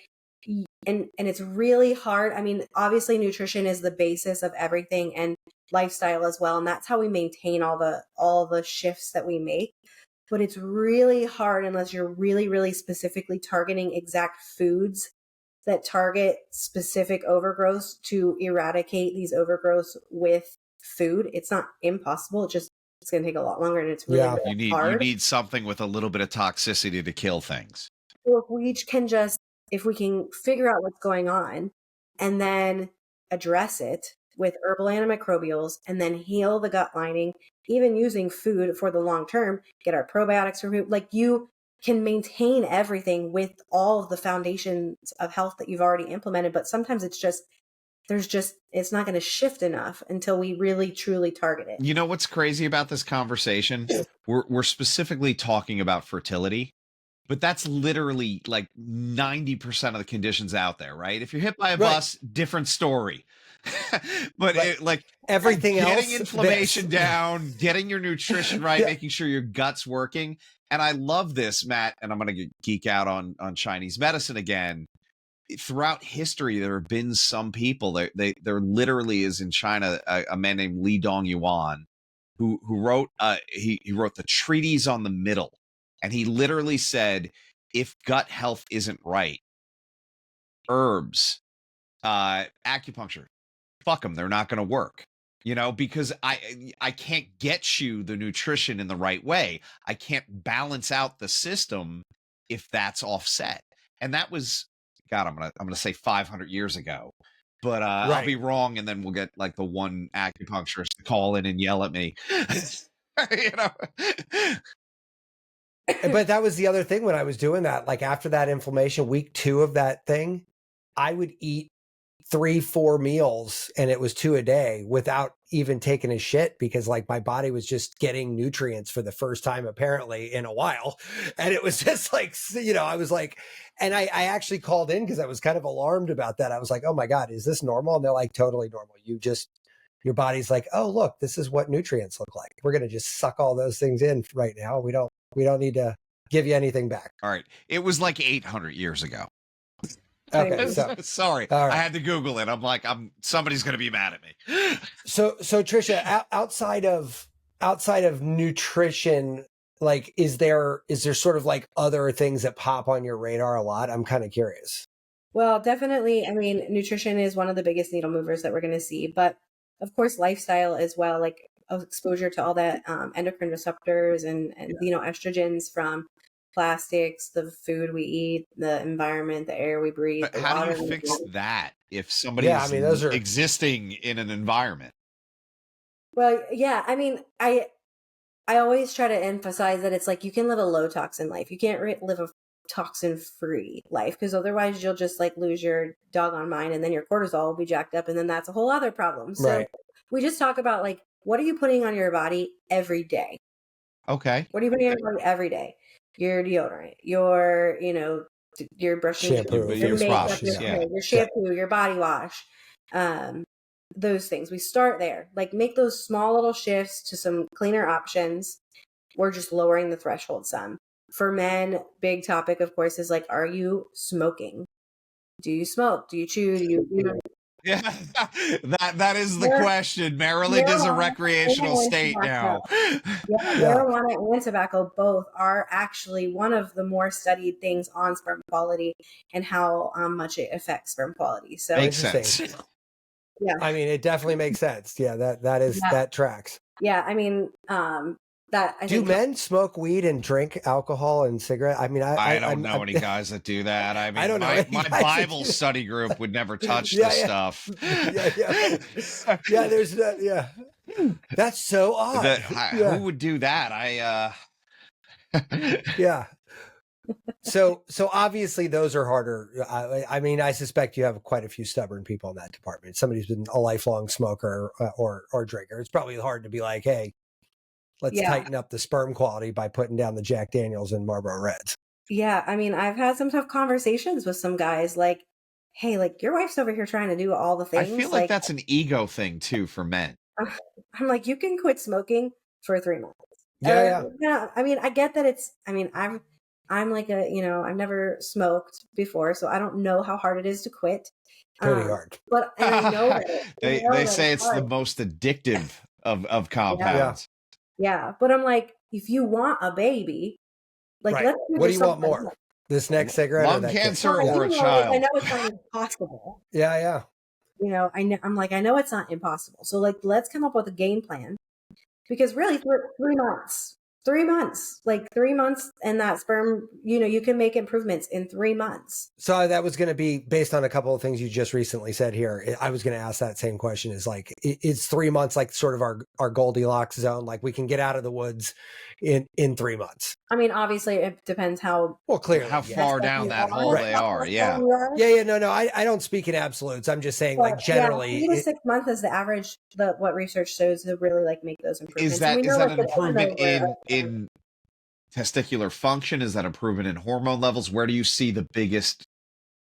and it's really hard. I mean, obviously nutrition is the basis of everything and lifestyle as well. And that's how we maintain all the shifts that we make. But it's really hard unless you're really, really specifically targeting exact foods that target specific overgrowths to eradicate these overgrowths with food. It's not impossible. It's going to take a lot longer, and it's really, really hard. You need something with a little bit of toxicity to kill things. So if we can figure out what's going on and then address it with herbal antimicrobials and then heal the gut lining even using food for the long term, get our probiotics removed. Like you can maintain everything with all of the foundations of health that you've already implemented. But sometimes it's not going to shift enough until we really truly target it. You know what's crazy about this conversation? We're specifically talking about fertility, but that's literally like 90% of the conditions out there, right? If you're hit by a bus, different story. But everything else, getting inflammation down, getting your nutrition right, making sure your gut's working. And I love this, Matt, and I'm going to geek out on Chinese medicine again. Throughout history, there have been some people there literally is in China a man named Li Dongyuan who wrote he wrote the Treatise on the Middle, and he literally said, if gut health isn't right, herbs, acupuncture, fuck them, they're not going to work. You know, because I can't get you the nutrition in the right way. I can't balance out the system if that's offset. And that was, God, I'm gonna say 500 years ago, but I'll be wrong, and then we'll get like the one acupuncturist to call in and yell at me. You know. But that was the other thing when I was doing that. Like after that inflammation, week 2 of that thing, I would eat 3-4 meals, and it was 2 a day without even taking a shit, because like my body was just getting nutrients for the first time apparently in a while. And it was just like, you know, I was like, and I actually called in because I was kind of alarmed about that. I was like, oh my God, is this normal? And they're like, totally normal. Your body's like, oh, look, this is what nutrients look like. We're going to just suck all those things in right now. We don't need to give you anything back. All right. It was like 800 years ago. Okay, so sorry, right. I had to Google it. I'm like, somebody's going to be mad at me. So Trisha, outside of nutrition, like, is there sort of like other things that pop on your radar a lot? I'm kind of curious. Well, definitely. I mean, nutrition is one of the biggest needle movers that we're going to see, but of course, lifestyle as well, like exposure to all that endocrine receptors and you know, estrogens from plastics, the food we eat, the environment, the air we breathe. But how do you fix that if somebody is those are existing in an environment? Well, yeah, I mean, I always try to emphasize that it's like you can live a low toxin life. You can't live a toxin free life, because otherwise you'll just like lose your doggone mind, and then your cortisol will be jacked up, and then that's a whole other problem. So we just talk about like, what are you putting on your body every day? Okay. What are you putting on your body every day? Your deodorant, your, you know, your brushing, shampoo, your makeup, your shampoo, your body wash, those things. We start there. Like, make those small little shifts to some cleaner options. We're just lowering the threshold some. For men, big topic, of course, is like, are you smoking? Do you smoke? Do you chew? Do you know? Yeah, that is the question. Maryland is a recreational state now. Marijuana and tobacco both are actually one of the more studied things on sperm quality and how much it affects sperm quality. So makes sense. Yeah, I mean, it definitely makes sense. Yeah, that tracks. Yeah, I mean, do men smoke weed and drink alcohol and cigarette? I mean, I don't know any guys that do that. I mean, I don't know my Bible study group would never touch this stuff. Yeah, there's that. Yeah, that's so odd. Who would do that? Yeah. So obviously those are harder. I mean, I suspect you have quite a few stubborn people in that department. Somebody who's been a lifelong smoker or drinker. It's probably hard to be like, hey, let's tighten up the sperm quality by putting down the Jack Daniels and Marlboro Reds. Yeah, I mean, I've had some tough conversations with some guys like, hey, like, your wife's over here trying to do all the things. I feel like that's an ego thing too for men. I'm like, you can quit smoking for 3 months. Yeah. I mean, I get that I'm like I've never smoked before, so I don't know how hard it is to quit. Pretty hard. But and I know that they say it's the most addictive of compounds. Yeah, but I'm like, if you want a baby, like, let's do what do you want more? Else. This next cigarette, lung cancer, or a child? I know it's not impossible. Yeah. You know, I'm like, I know it's not impossible. So like, let's come up with a game plan, because really, for 3 months, like 3 months, and that sperm, you can make improvements in 3 months. So that was going to be based on a couple of things you just recently said here. I was going to ask that same question, is like, is 3 months like sort of our Goldilocks zone? Like we can get out of the woods in 3 months. I mean, obviously it depends how clearly how far down that hole they are. Yeah. No, I don't speak in absolutes. I'm just saying, like, generally 3 to 6 months is the average, what research shows to really like make those improvements. Is that an improvement in testicular function? Is that improvement in hormone levels? Where do you see the biggest,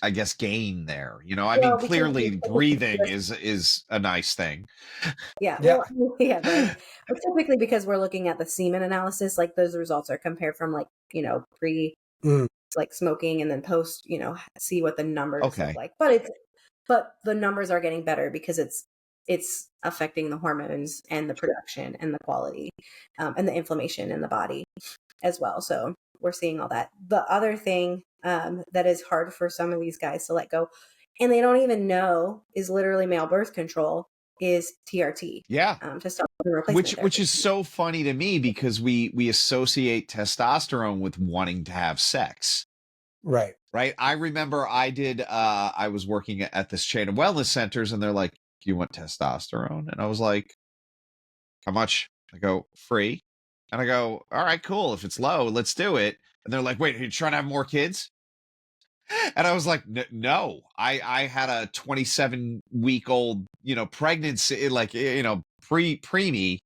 I guess, gain there? I mean, clearly breathing is a nice thing. Yeah. Right. But typically, because we're looking at the semen analysis, like those results are compared from like, pre like smoking and then post, see what the numbers look like. But the numbers are getting better because it's affecting the hormones and the production and the quality, and the inflammation in the body as well. So we're seeing all that. The other thing that is hard for some of these guys to let go, and they don't even know, is literally male birth control, is TRT. Yeah. Testosterone replacement which is so funny to me, because we associate testosterone with wanting to have sex. Right. I remember I was working at this chain of wellness centers, and they're like, "Do you want testosterone?" And I was like, "How much?" I go, "Free." And I go, "All right, cool. If it's low, let's do it." And they're like, "Wait, are you trying to have more kids?" And I was like, "No, I had a 27-week-old, pregnancy, like, preemie.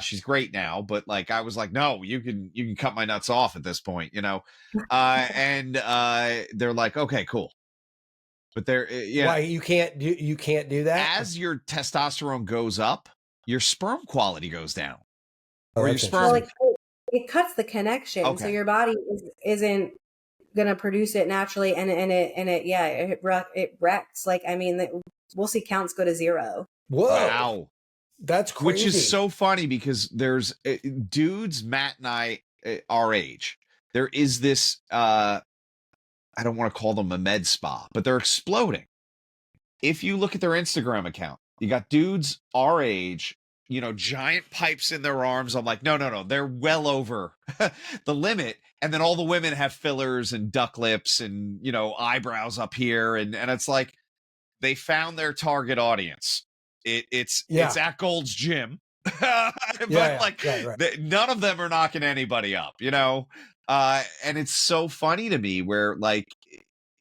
She's great now, but like, I was like, no, you can cut my nuts off at this point, and they're like, okay, cool. But why you can't do that? As your testosterone goes up, your sperm quality goes down, or your sperm. It cuts the connection, so your body isn't gonna produce it naturally, and it wrecks. Like, I mean, we'll see counts go to 0. Whoa. Wow. That's crazy. Which is so funny, because there's dudes, Matt and I, our age, there is this, I don't want to call them a med spa, but they're exploding. If you look at their Instagram account, you got dudes our age, giant pipes in their arms. I'm like, no, they're well over the limit. And then all the women have fillers and duck lips and, eyebrows up here. And it's like, they found their target audience. It's at Gold's Gym, but none of them are knocking anybody up, and it's so funny to me, where like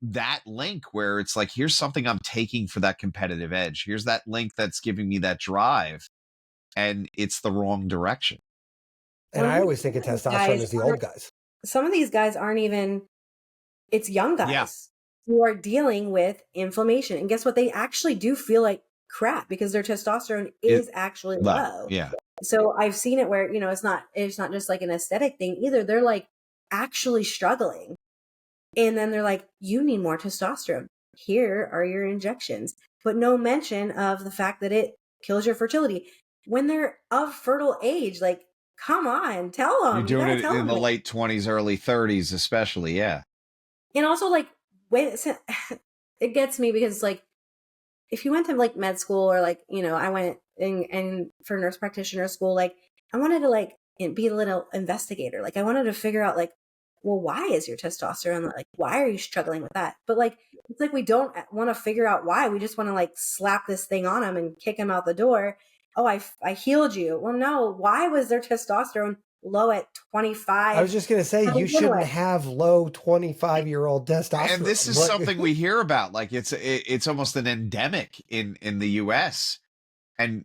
that link, where it's like, here's something I'm taking for that competitive edge. Here's that link that's giving me that drive, and it's the wrong direction. And I always think of testosterone as the old guys. Some of these guys aren't even, it's young guys who are dealing with inflammation. And guess what? They actually do feel like crap because their testosterone is actually low. Yeah. So I've seen it where, it's not just like an aesthetic thing either. They're like actually struggling. And then they're like, you need more testosterone. Here are your injections. But no mention of the fact that it kills your fertility. When they're of fertile age, like, come on, tell them. You're doing it in the late 20s, early 30s, especially. Yeah. And also, like, it gets me because, like, if you went to like med school, or like, I went in for nurse practitioner school, like, I wanted to like be a little investigator. Like, I wanted to figure out, like, well, why is your testosterone, like, why are you struggling with that? But like, it's like, we don't want to figure out why. We just want to like slap this thing on them and kick them out the door. Oh, I healed you. Well, no, why was their testosterone low at 25? I was just going to say, you shouldn't have low 25-year-old testosterone. And this is something we hear about. Like, it's almost an endemic in the US. And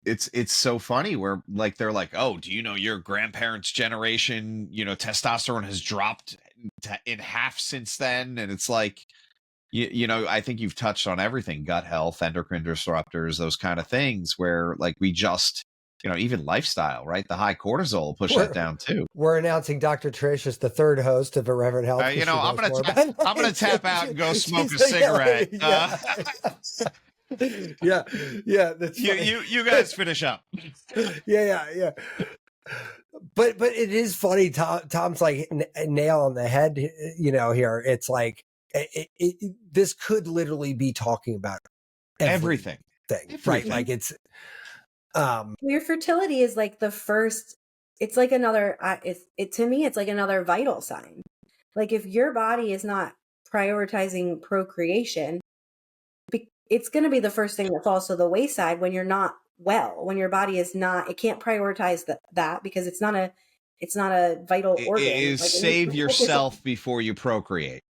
it's so funny, where like, they're like, oh, do you know your grandparents' generation, testosterone has dropped in half since then? And it's like, I think you've touched on everything: gut health, endocrine disruptors, those kind of things, where like, we just, even lifestyle, right? The high cortisol push that down too. We're announcing Dr. Trish as the third host of Irreverent Health. I'm going to tap out and go smoke a cigarette. Yeah. That's you guys finish up. Yeah. But it is funny. Tom's like nail on the head. Here it's like this could literally be talking about everything. Right? Like, it's your fertility is like the first it's like another, to me, it's like another vital sign. Like if your body is not prioritizing procreation, it's going to be the first thing that falls to the wayside when you're not well, when your body is not, it can't prioritize that because it's not a vital organ. It is save yourself before you procreate.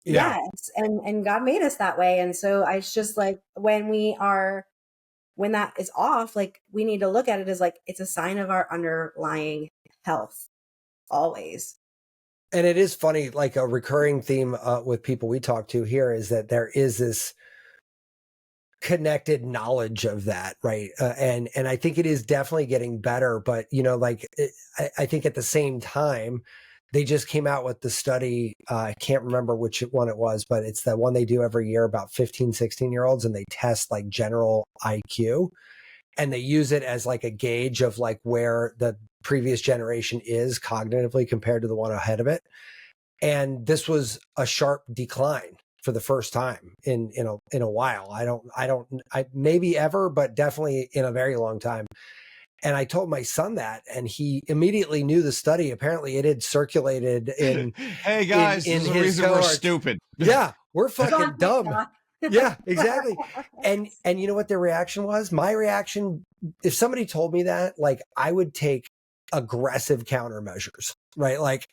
Yeah. Yes. And God made us that way. And so it's just like when that is off, like we need to look at it as like, it's a sign of our underlying health always. And it is funny, like a recurring theme with people we talk to here is that there is this connected knowledge of that, right? And I think it is definitely getting better, but I think at the same time, they just came out with the study. I can't remember which one it was, but it's the one they do every year about 15, 16-year-olds, and they test like general IQ, and they use it as like a gauge of like where the previous generation is cognitively compared to the one ahead of it. And this was a sharp decline for the first time in a while. I maybe ever, but definitely in a very long time. And I told my son that, and he immediately knew the study. Apparently it had circulated in, hey guys, in his reason we're stupid. Yeah. We're fucking dumb. Yeah, exactly. And you know what their reaction was? My reaction, if somebody told me that, like I would take aggressive countermeasures, right? Like,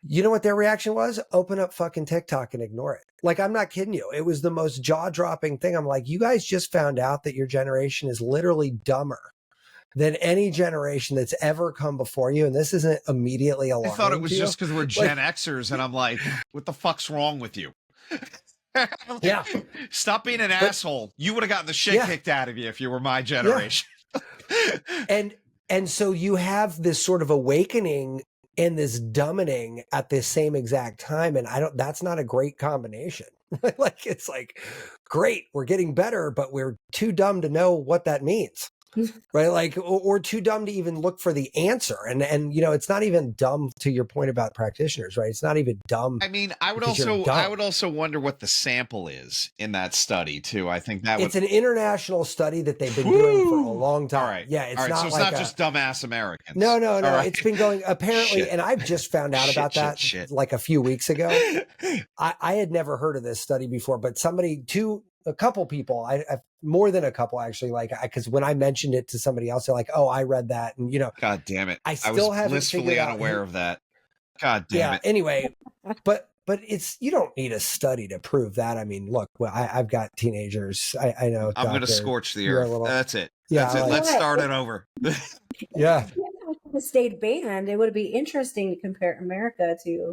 you know what their reaction was? Open up fucking TikTok and ignore it. Like, I'm not kidding you. It was the most jaw-dropping thing. I'm like, you guys just found out that your generation is literally dumber than any generation that's ever come before you. And this isn't immediately alarming. I thought it was just because we're Gen Xers. And I'm like, what the fuck's wrong with you? Yeah. Stop being an asshole. You would have gotten the shit kicked out of you if you were my generation. Yeah. And so you have this sort of awakening and this dumbing at the same exact time. And that's not a great combination. Like, it's like, great, we're getting better, but we're too dumb to know what that means. Right. Like, or too dumb to even look for the answer. And, it's not even dumb to your point about practitioners, right? It's not even dumb. I mean, I would also wonder what the sample is in that study too. I think it's an international study that they've been doing for a long time. All right. Yeah. It's not so it's like not just dumbass Americans. No. Right. It's been going apparently. And I've just found out about that like a few weeks ago. I had never heard of this study before, but a couple people, I more than a couple actually, like, because when I mentioned it to somebody else, they're like, oh, I read that. And, God damn it. I still haven't blissfully unaware of that. God damn it. Anyway, but you don't need a study to prove that. I mean, look, well, I've got teenagers. I know. I'm going to scorch the earth. That's it. Yeah, that's it. Let's start it over. Yeah. If it stayed banned, it would be interesting to compare America to,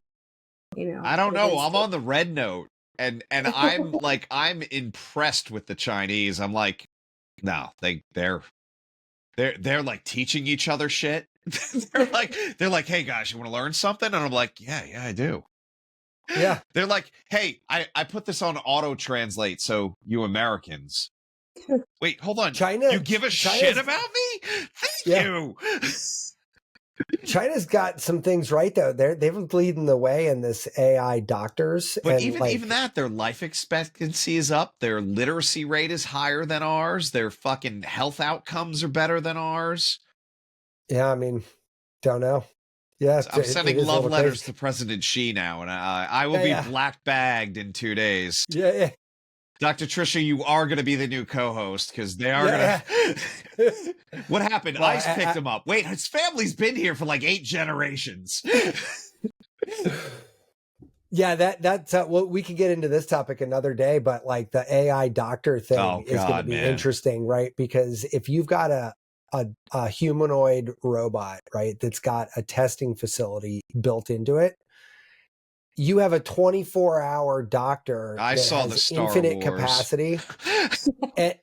I don't know. I'm on the red note. And I'm like, I'm impressed with the Chinese. I'm like, no, they're like teaching each other shit. they're like, hey guys, you want to learn something? And I'm like, yeah, I do. Yeah. They're like, hey, I put this on auto translate. So you Americans, wait, hold on. You give a shit about me? Thank you. China's got some things right though. They've been leading the way in this AI doctors. But even that, their life expectancy is up. Their literacy rate is higher than ours. Their fucking health outcomes are better than ours. Yeah, I mean, don't know. Yeah, I'm sending love letters to President Xi now, and I will be black bagged in 2 days. Yeah. Dr. Trisha, you are going to be the new co-host because they are going to. What happened? Well, ICE picked him up. Wait, his family's been here for like 8 generations. Yeah, that's well, we could get into this topic another day, but like the AI doctor thing is going to be interesting, right? Because if you've got a humanoid robot, right, that's got a testing facility built into it, you have a 24-hour doctor that has infinite capacity.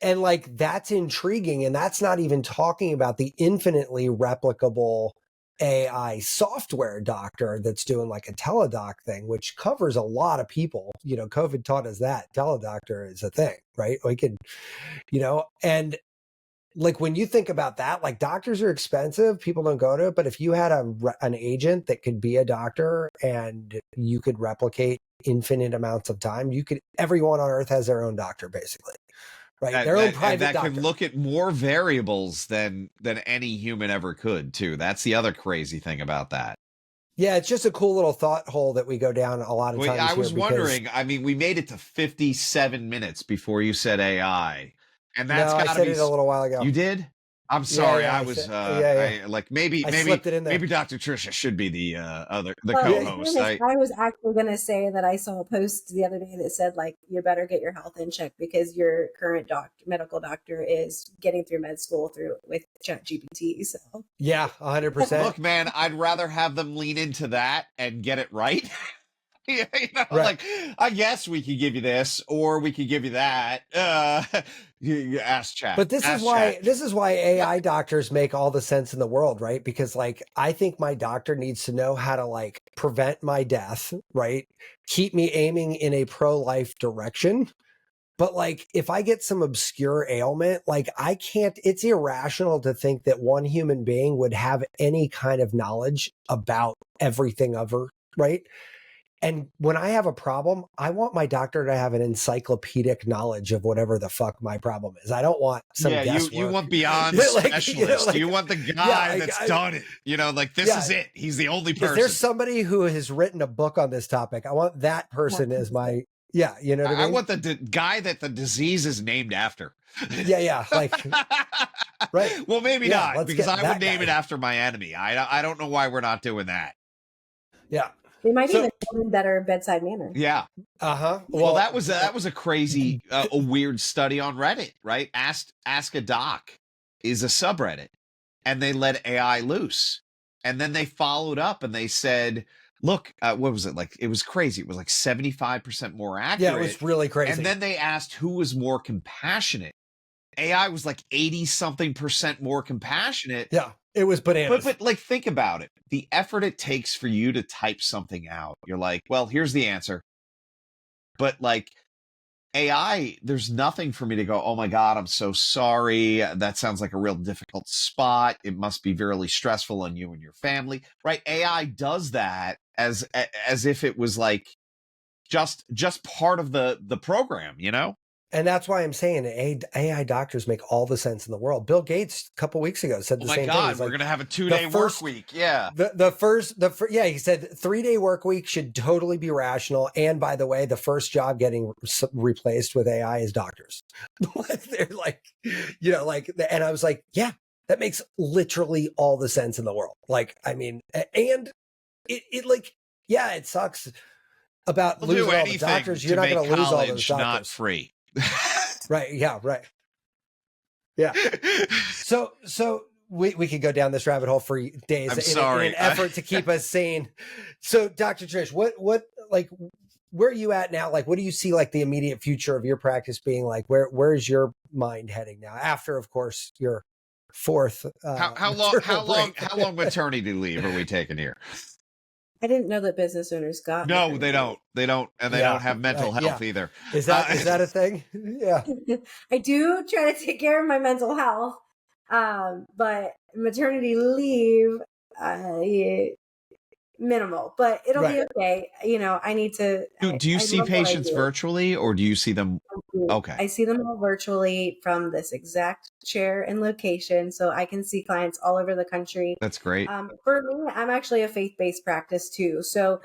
and like, that's intriguing. And that's not even talking about the infinitely replicable AI software doctor that's doing like a teledoc thing, which covers a lot of people. COVID taught us that teledoctor is a thing, right? We can, and like when you think about that, like doctors are expensive, people don't go to it. But if you had an agent that could be a doctor and you could replicate infinite amounts of time, everyone on earth has their own doctor basically. right? Their own private that doctor. can look at more variables than any human ever could too. That's the other crazy thing about that. Yeah, it's just a cool little thought hole that we go down a lot of times. I was wondering, I mean, we made it to 57 minutes before you said AI. And that's no, I gotta said be it a little while ago. You did? I'm sorry. Yeah, I was like I slipped it in there. maybe Dr. Trisha should be the co-host. I was actually going to say that I saw a post the other day that said, like, you better get your health in check because your current medical doctor is getting through med school with ChatGPT. So yeah, 100%. Look, man, I'd rather have them lean into that and get it right. You know, right. Like, I guess we could give you this, or we could give you that. You ask chat. But this is why AI doctors make all the sense in the world, right? Because like, I think my doctor needs to know how to like prevent my death, right? Keep me aiming in a pro-life direction. But like, if I get some obscure ailment, like it's irrational to think that one human being would have any kind of knowledge about everything ever, right? And when I have a problem, I want my doctor to have an encyclopedic knowledge of whatever the fuck my problem is. I don't want some guesswork. You want beyond specialist. You want the guy that's done it. You know, like this is it. He's the only person. If there's somebody who has written a book on this topic, I want that person as my, you know what I mean? I want the guy that the disease is named after. Yeah. Like, right. Well, maybe not, because I would name it after my enemy. I don't know why we're not doing that. Yeah. They might even have better bedside manner. Yeah. Well, that was a crazy, a weird study on Reddit, right? Ask a Doc is a subreddit, and they let AI loose, and then they followed up and they said, "Look, what was it like? It was crazy. It was like 75% more accurate. Yeah, it was really crazy. And then they asked who was more compassionate. AI was like 80-something% more compassionate. Yeah. It was bananas. But like, think about it. The effort it takes for you to type something out. You're like, well, here's the answer. But like AI, there's nothing for me to go, oh my God, I'm so sorry. That sounds like a real difficult spot. It must be really stressful on you and your family, right? AI does that as if it was like just part of the program, you know? And that's why I'm saying AI doctors make all the sense in the world. Bill Gates a couple weeks ago said the same thing. Oh my God, we're going to have a 2-day work week. Yeah. He said 3-day work week should totally be rational. And by the way, the first job getting replaced with AI is doctors. They're like, you know, like, and I was like, yeah, that makes literally all the sense in the world. Like, I mean, and it like, yeah, it sucks about losing all the doctors. You're not going to lose all those doctors. Not free. Right. Yeah. Right. Yeah. So we could go down this rabbit hole for days. I'm sorry. In an effort to keep us sane. So Dr. Trish, what like, where are you at now? Like, what do you see like the immediate future of your practice being like? Where's your mind heading now? After, of course, your fourth. How long maternity leave are we taking here? I didn't know that business owners got. No, they don't. They don't, and they don't have mental health either. Is that a thing? Yeah. I do try to take care of my mental health, but maternity leave, minimal. But it'll be okay. You know, I need to. Do you see patients virtually, or do you see them? Okay. I see them all virtually from this exact chair and location, so I can see clients all over the country. That's great. For me, I'm actually a faith-based practice too. So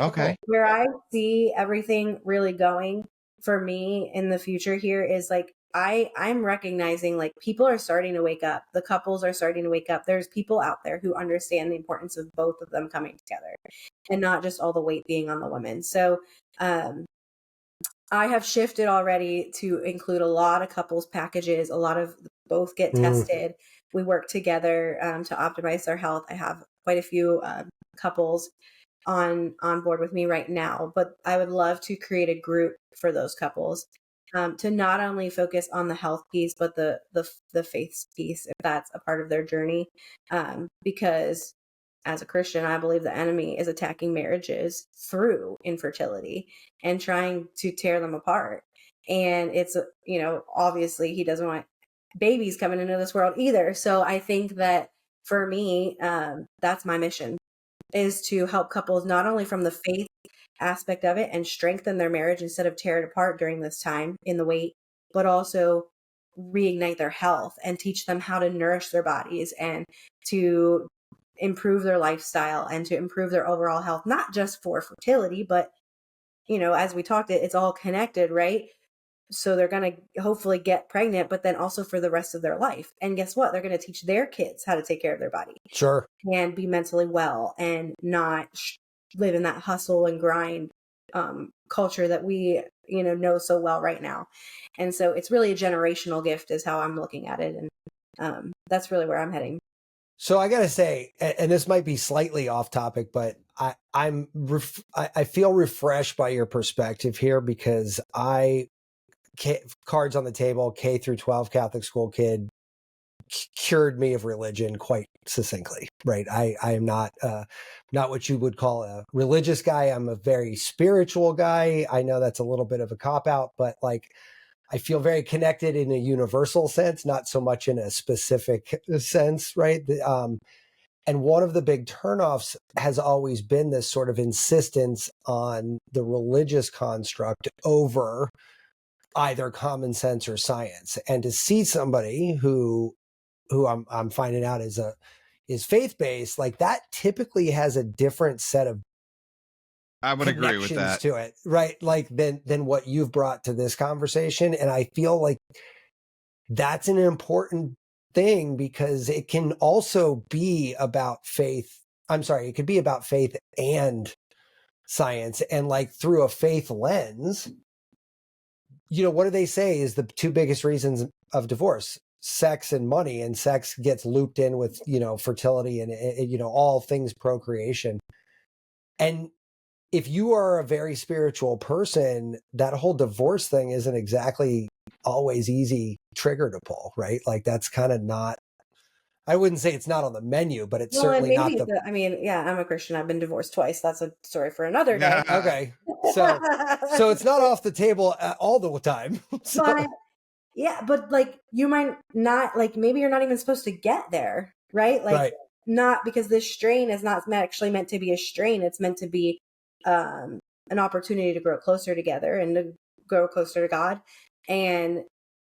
where I see everything really going for me in the future here is like I'm recognizing like people are starting to wake up. The couples are starting to wake up. There's people out there who understand the importance of both of them coming together and not just all the weight being on the women. So I have shifted already to include a lot of couples packages. A lot of both get tested. We work together to optimize their health. I have quite a few couples on board with me right now, but I would love to create a group for those couples to not only focus on the health piece, but the faith piece, if that's a part of their journey. Because as a Christian, I believe the enemy is attacking marriages through infertility and trying to tear them apart. And it's, you know, obviously he doesn't want babies coming into this world either. So I think that for me, that's my mission, is to help couples not only from the faith aspect of it and strengthen their marriage instead of tear it apart during this time in the wait, but also reignite their health and teach them how to nourish their bodies and to improve their lifestyle and to improve their overall health, not just for fertility, but, as we talked, it's all connected, right? So they're going to hopefully get pregnant, but then also for the rest of their life. And guess what? They're going to teach their kids how to take care of their body. Sure. And be mentally well and not live in that hustle and grind culture that we, know so well right now. And so it's really a generational gift is how I'm looking at it. And that's really where I'm heading. So I got to say, and this might be slightly off topic, but I feel refreshed by your perspective here because cards on the table, K through 12 Catholic school kid, cured me of religion quite succinctly, right? I am not what you would call a religious guy. I'm a very spiritual guy. I know that's a little bit of a cop out, but like I feel very connected in a universal sense, not so much in a specific sense, right? And one of the big turnoffs has always been this sort of insistence on the religious construct over either common sense or science. And to see somebody who I'm finding out is faith-based, like that typically has a different set of I would agree with that to it, right? Like than what you've brought to this conversation. And I feel like that's an important thing because it can also be about faith. I'm sorry, it could be about faith and science. And like through a faith lens, what do they say is the two biggest reasons of divorce? Sex and money, and sex gets looped in with, fertility and, all things procreation. And if you are a very spiritual person, that whole divorce thing isn't exactly always easy trigger to pull, right? Like that's kind of not, I wouldn't say it's not on the menu, but it's certainly not I'm a Christian. I've been divorced twice. That's a story for another day. Okay. So it's not off the table all the time. So. But, yeah, but like you might not, like maybe you're not even supposed to get there, right? Like right. Not because this strain is not actually meant to be a strain. It's meant to be an opportunity to grow closer together and to grow closer to God. And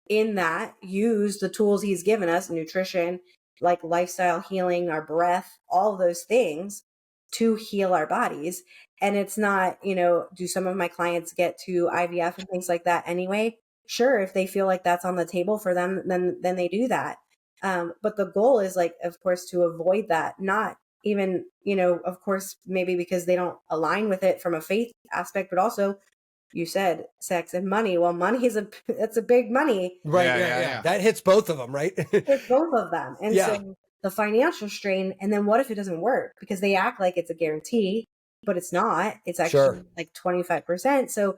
in that, use the tools he's given us, nutrition, like lifestyle healing, our breath, all of those things to heal our bodies. And it's not, do some of my clients get to IVF and things like that anyway? Sure, if they feel like that's on the table for them, then they do that. But the goal is like, of course, to avoid that, not even, of course, maybe because they don't align with it from a faith aspect, but also you said sex and money. Well, money is that's a big money. Right. Yeah. That hits both of them, right? Hits both of them. And so the financial strain, and then what if it doesn't work? Because they act like it's a guarantee, but it's not. It's actually like 25%. So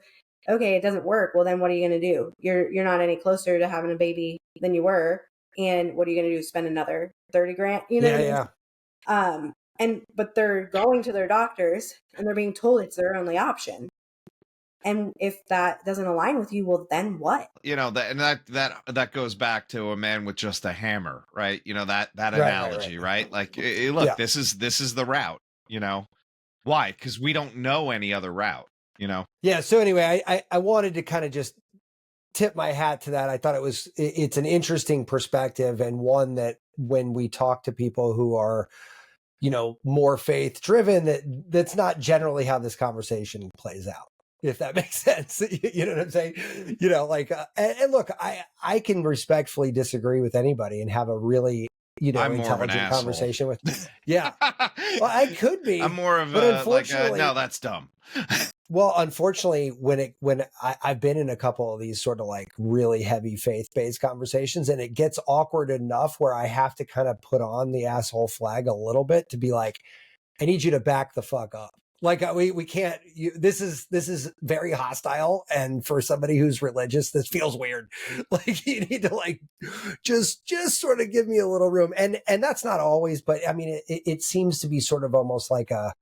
okay, it doesn't work. Well, then what are you going to do? You're not any closer to having a baby than you were. And what are you going to do? Spend another 30 grand? But they're going to their doctors and they're being told it's their only option. And if that doesn't align with you, well, then what? That goes back to a man with just a hammer, right? That analogy, right? Like, look, this is the route, why? Because we don't know any other route. Yeah. So anyway, I wanted to kind of just tip my hat to that. I thought it's an interesting perspective and one that when we talk to people who are, more faith driven, that's not generally how this conversation plays out, if that makes sense. You know what I'm saying? And look, I can respectfully disagree with anybody and have a really, intelligent conversation with. Yeah. Well, I could be. I'm more of unfortunately, no, that's dumb. Well, unfortunately, when I've been in a couple of these sort of like really heavy faith-based conversations, and it gets awkward enough where I have to kind of put on the asshole flag a little bit to be like, I need you to back the fuck up. Like we can't. This is very hostile, and for somebody who's religious, this feels weird. Like you need to like just sort of give me a little room, and that's not always, but I mean, it seems to be sort of almost like a.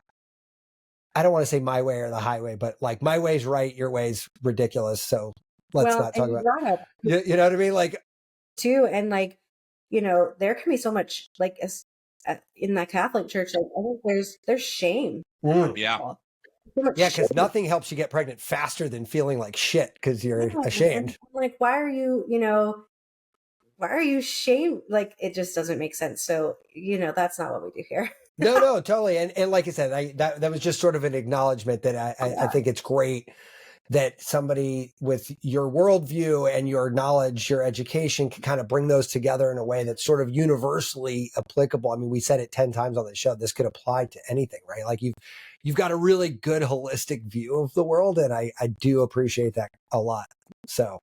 I don't want to say my way or the highway, but like my way's right, your way's ridiculous. So let's not talk about it. You know what I mean? Like too, and like there can be so much like in that Catholic Church. Like I think there's shame. Yeah. Because nothing helps you get pregnant faster than feeling like shit because you're ashamed. Like, why are you, why are you shame? Like, it just doesn't make sense. So, that's not what we do here. No, totally. And like I said, that was just sort of an acknowledgement that I think it's great that somebody with your worldview and your knowledge, your education can kind of bring those together in a way that's sort of universally applicable. I mean, we said it 10 times on the show, this could apply to anything, right? Like you've got a really good holistic view of the world. And I do appreciate that a lot. So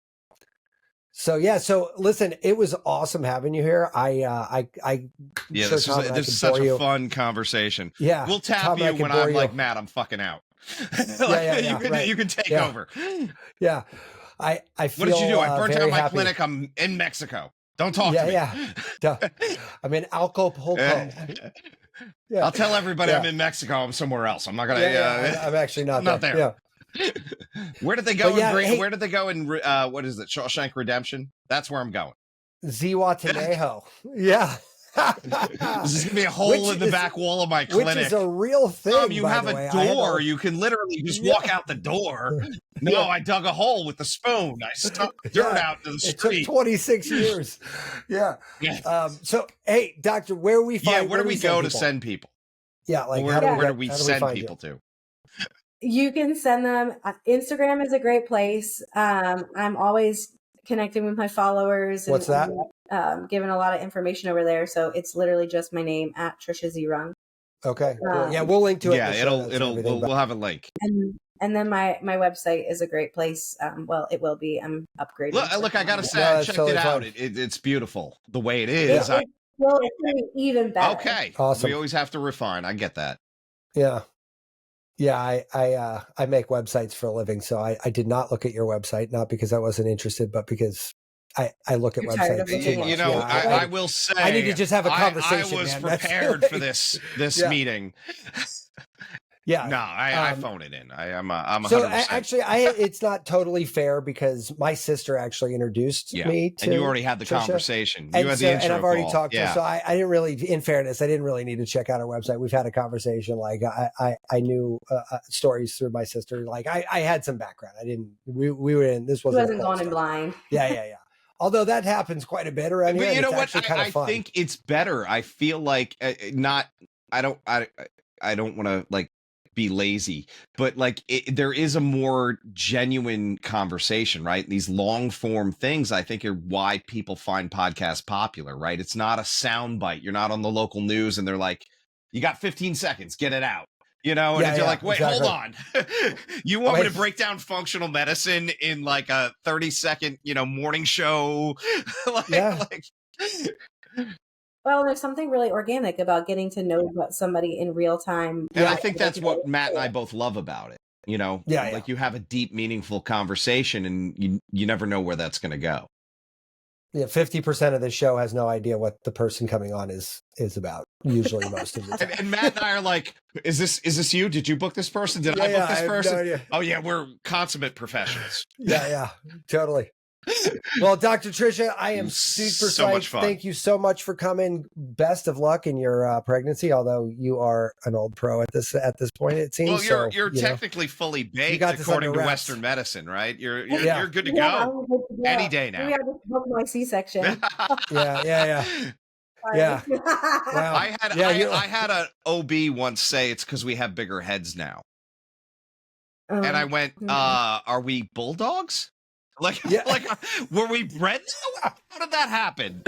yeah. So listen, it was awesome having you here. This is such a fun conversation. Yeah. We'll tap you when I'm like, Matt, I'm fucking out. You can take over. Yeah. I feel, what did you do? I burnt down my clinic. I'm in Mexico. Don't talk to me. Yeah. I'm in Acapulco. Yeah. I'll tell everybody I'm in Mexico. I'm somewhere else. I'm not gonna. I'm actually not there. Yeah. Where did they go where did they go in what is it? Shawshank Redemption? That's where I'm going. Zihuatanejo. Yeah. This is gonna be a hole in the back wall of my clinic. Which is a real thing. You have a door. You can literally just walk out the door. No, I dug a hole with a spoon. I stuck dirt out to the street. It took 26 years. Yeah. So, hey, doctor, where do we go to send people? Yeah, like where do we send people to? You can send them. Instagram is a great place. I'm always connecting with my followers. What's that? Giving a lot of information over there. So it's literally just my name at Trisha Zehrung. Okay. Cool. Yeah, we'll link to it. Yeah, we'll have a link. And then my website is a great place. Well, it will be. I'm upgrading. Look, I gotta say, I checked it out. It's beautiful the way it is. Yeah. It's even better. Okay. Awesome. We always have to refine. I get that. Yeah. Yeah, I make websites for a living, so I did not look at your website, not because I wasn't interested, but because I look at websites too much. I will say I need to just have a conversation. I was prepared for this meeting. Yeah. No, I phone it in. I'm 100%. So actually, it's not totally fair because my sister actually introduced me to and you already had the Trisha. Conversation. You had the intro and I've already call. talked to her. So I didn't really, in fairness, I didn't really need to check out her website. We've had a conversation. Like I knew stories through my sister. Like I had some background. We were in, this wasn't going in blind. Yeah. Although that happens quite a bit around here. But you know what? I think it's better. I feel like I don't want to like be lazy, but like there is a more genuine conversation, right? These long form things, I think, are why people find podcasts popular, right? It's not a sound bite. You're not on the local news and they're like, you got 15 seconds, get it out. And if you're like, wait, hold on. You want me to break down functional medicine in like a 30-second, morning show? Well, there's something really organic about getting to know somebody in real time. And I think that's what Matt and I both love about it. Like you have a deep, meaningful conversation and you never know where that's going to go. Yeah, 50% of the show has no idea what the person coming on is about. Usually, most of the time. And Matt and I are like, "Is this you? Did you book this person? Did I book this person?" No idea. Oh yeah, we're consummate professionals. Yeah, totally. Well, Dr. Trisha, I am super psyched. Thank you so much for coming. Best of luck in your pregnancy. Although you are an old pro at this point, it seems. Well, you're technically fully baked according to Western medicine, right? You're good to go any day now. We have to book my C-section. Yeah. Wow. I had an OB once say it's because we have bigger heads now, and I went, "Are we bulldogs? Were we bred? How did that happen?"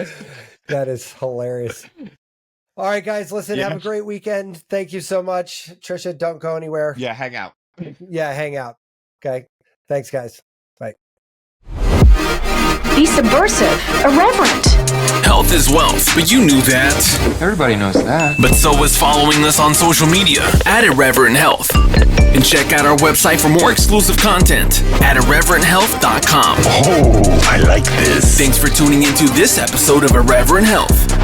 That is hilarious. All right, guys, listen, have a great weekend. Thank you so much. Trisha, don't go anywhere. Yeah, hang out. Yeah, hang out. Okay. Thanks, guys. Bye. Be subversive, irreverent. Health is wealth, but you knew that. Everybody knows that. But so is following us on social media at Irreverent Health. And check out our website for more exclusive content at irreverenthealth.com. Oh, I like this. Thanks for tuning into this episode of Irreverent Health.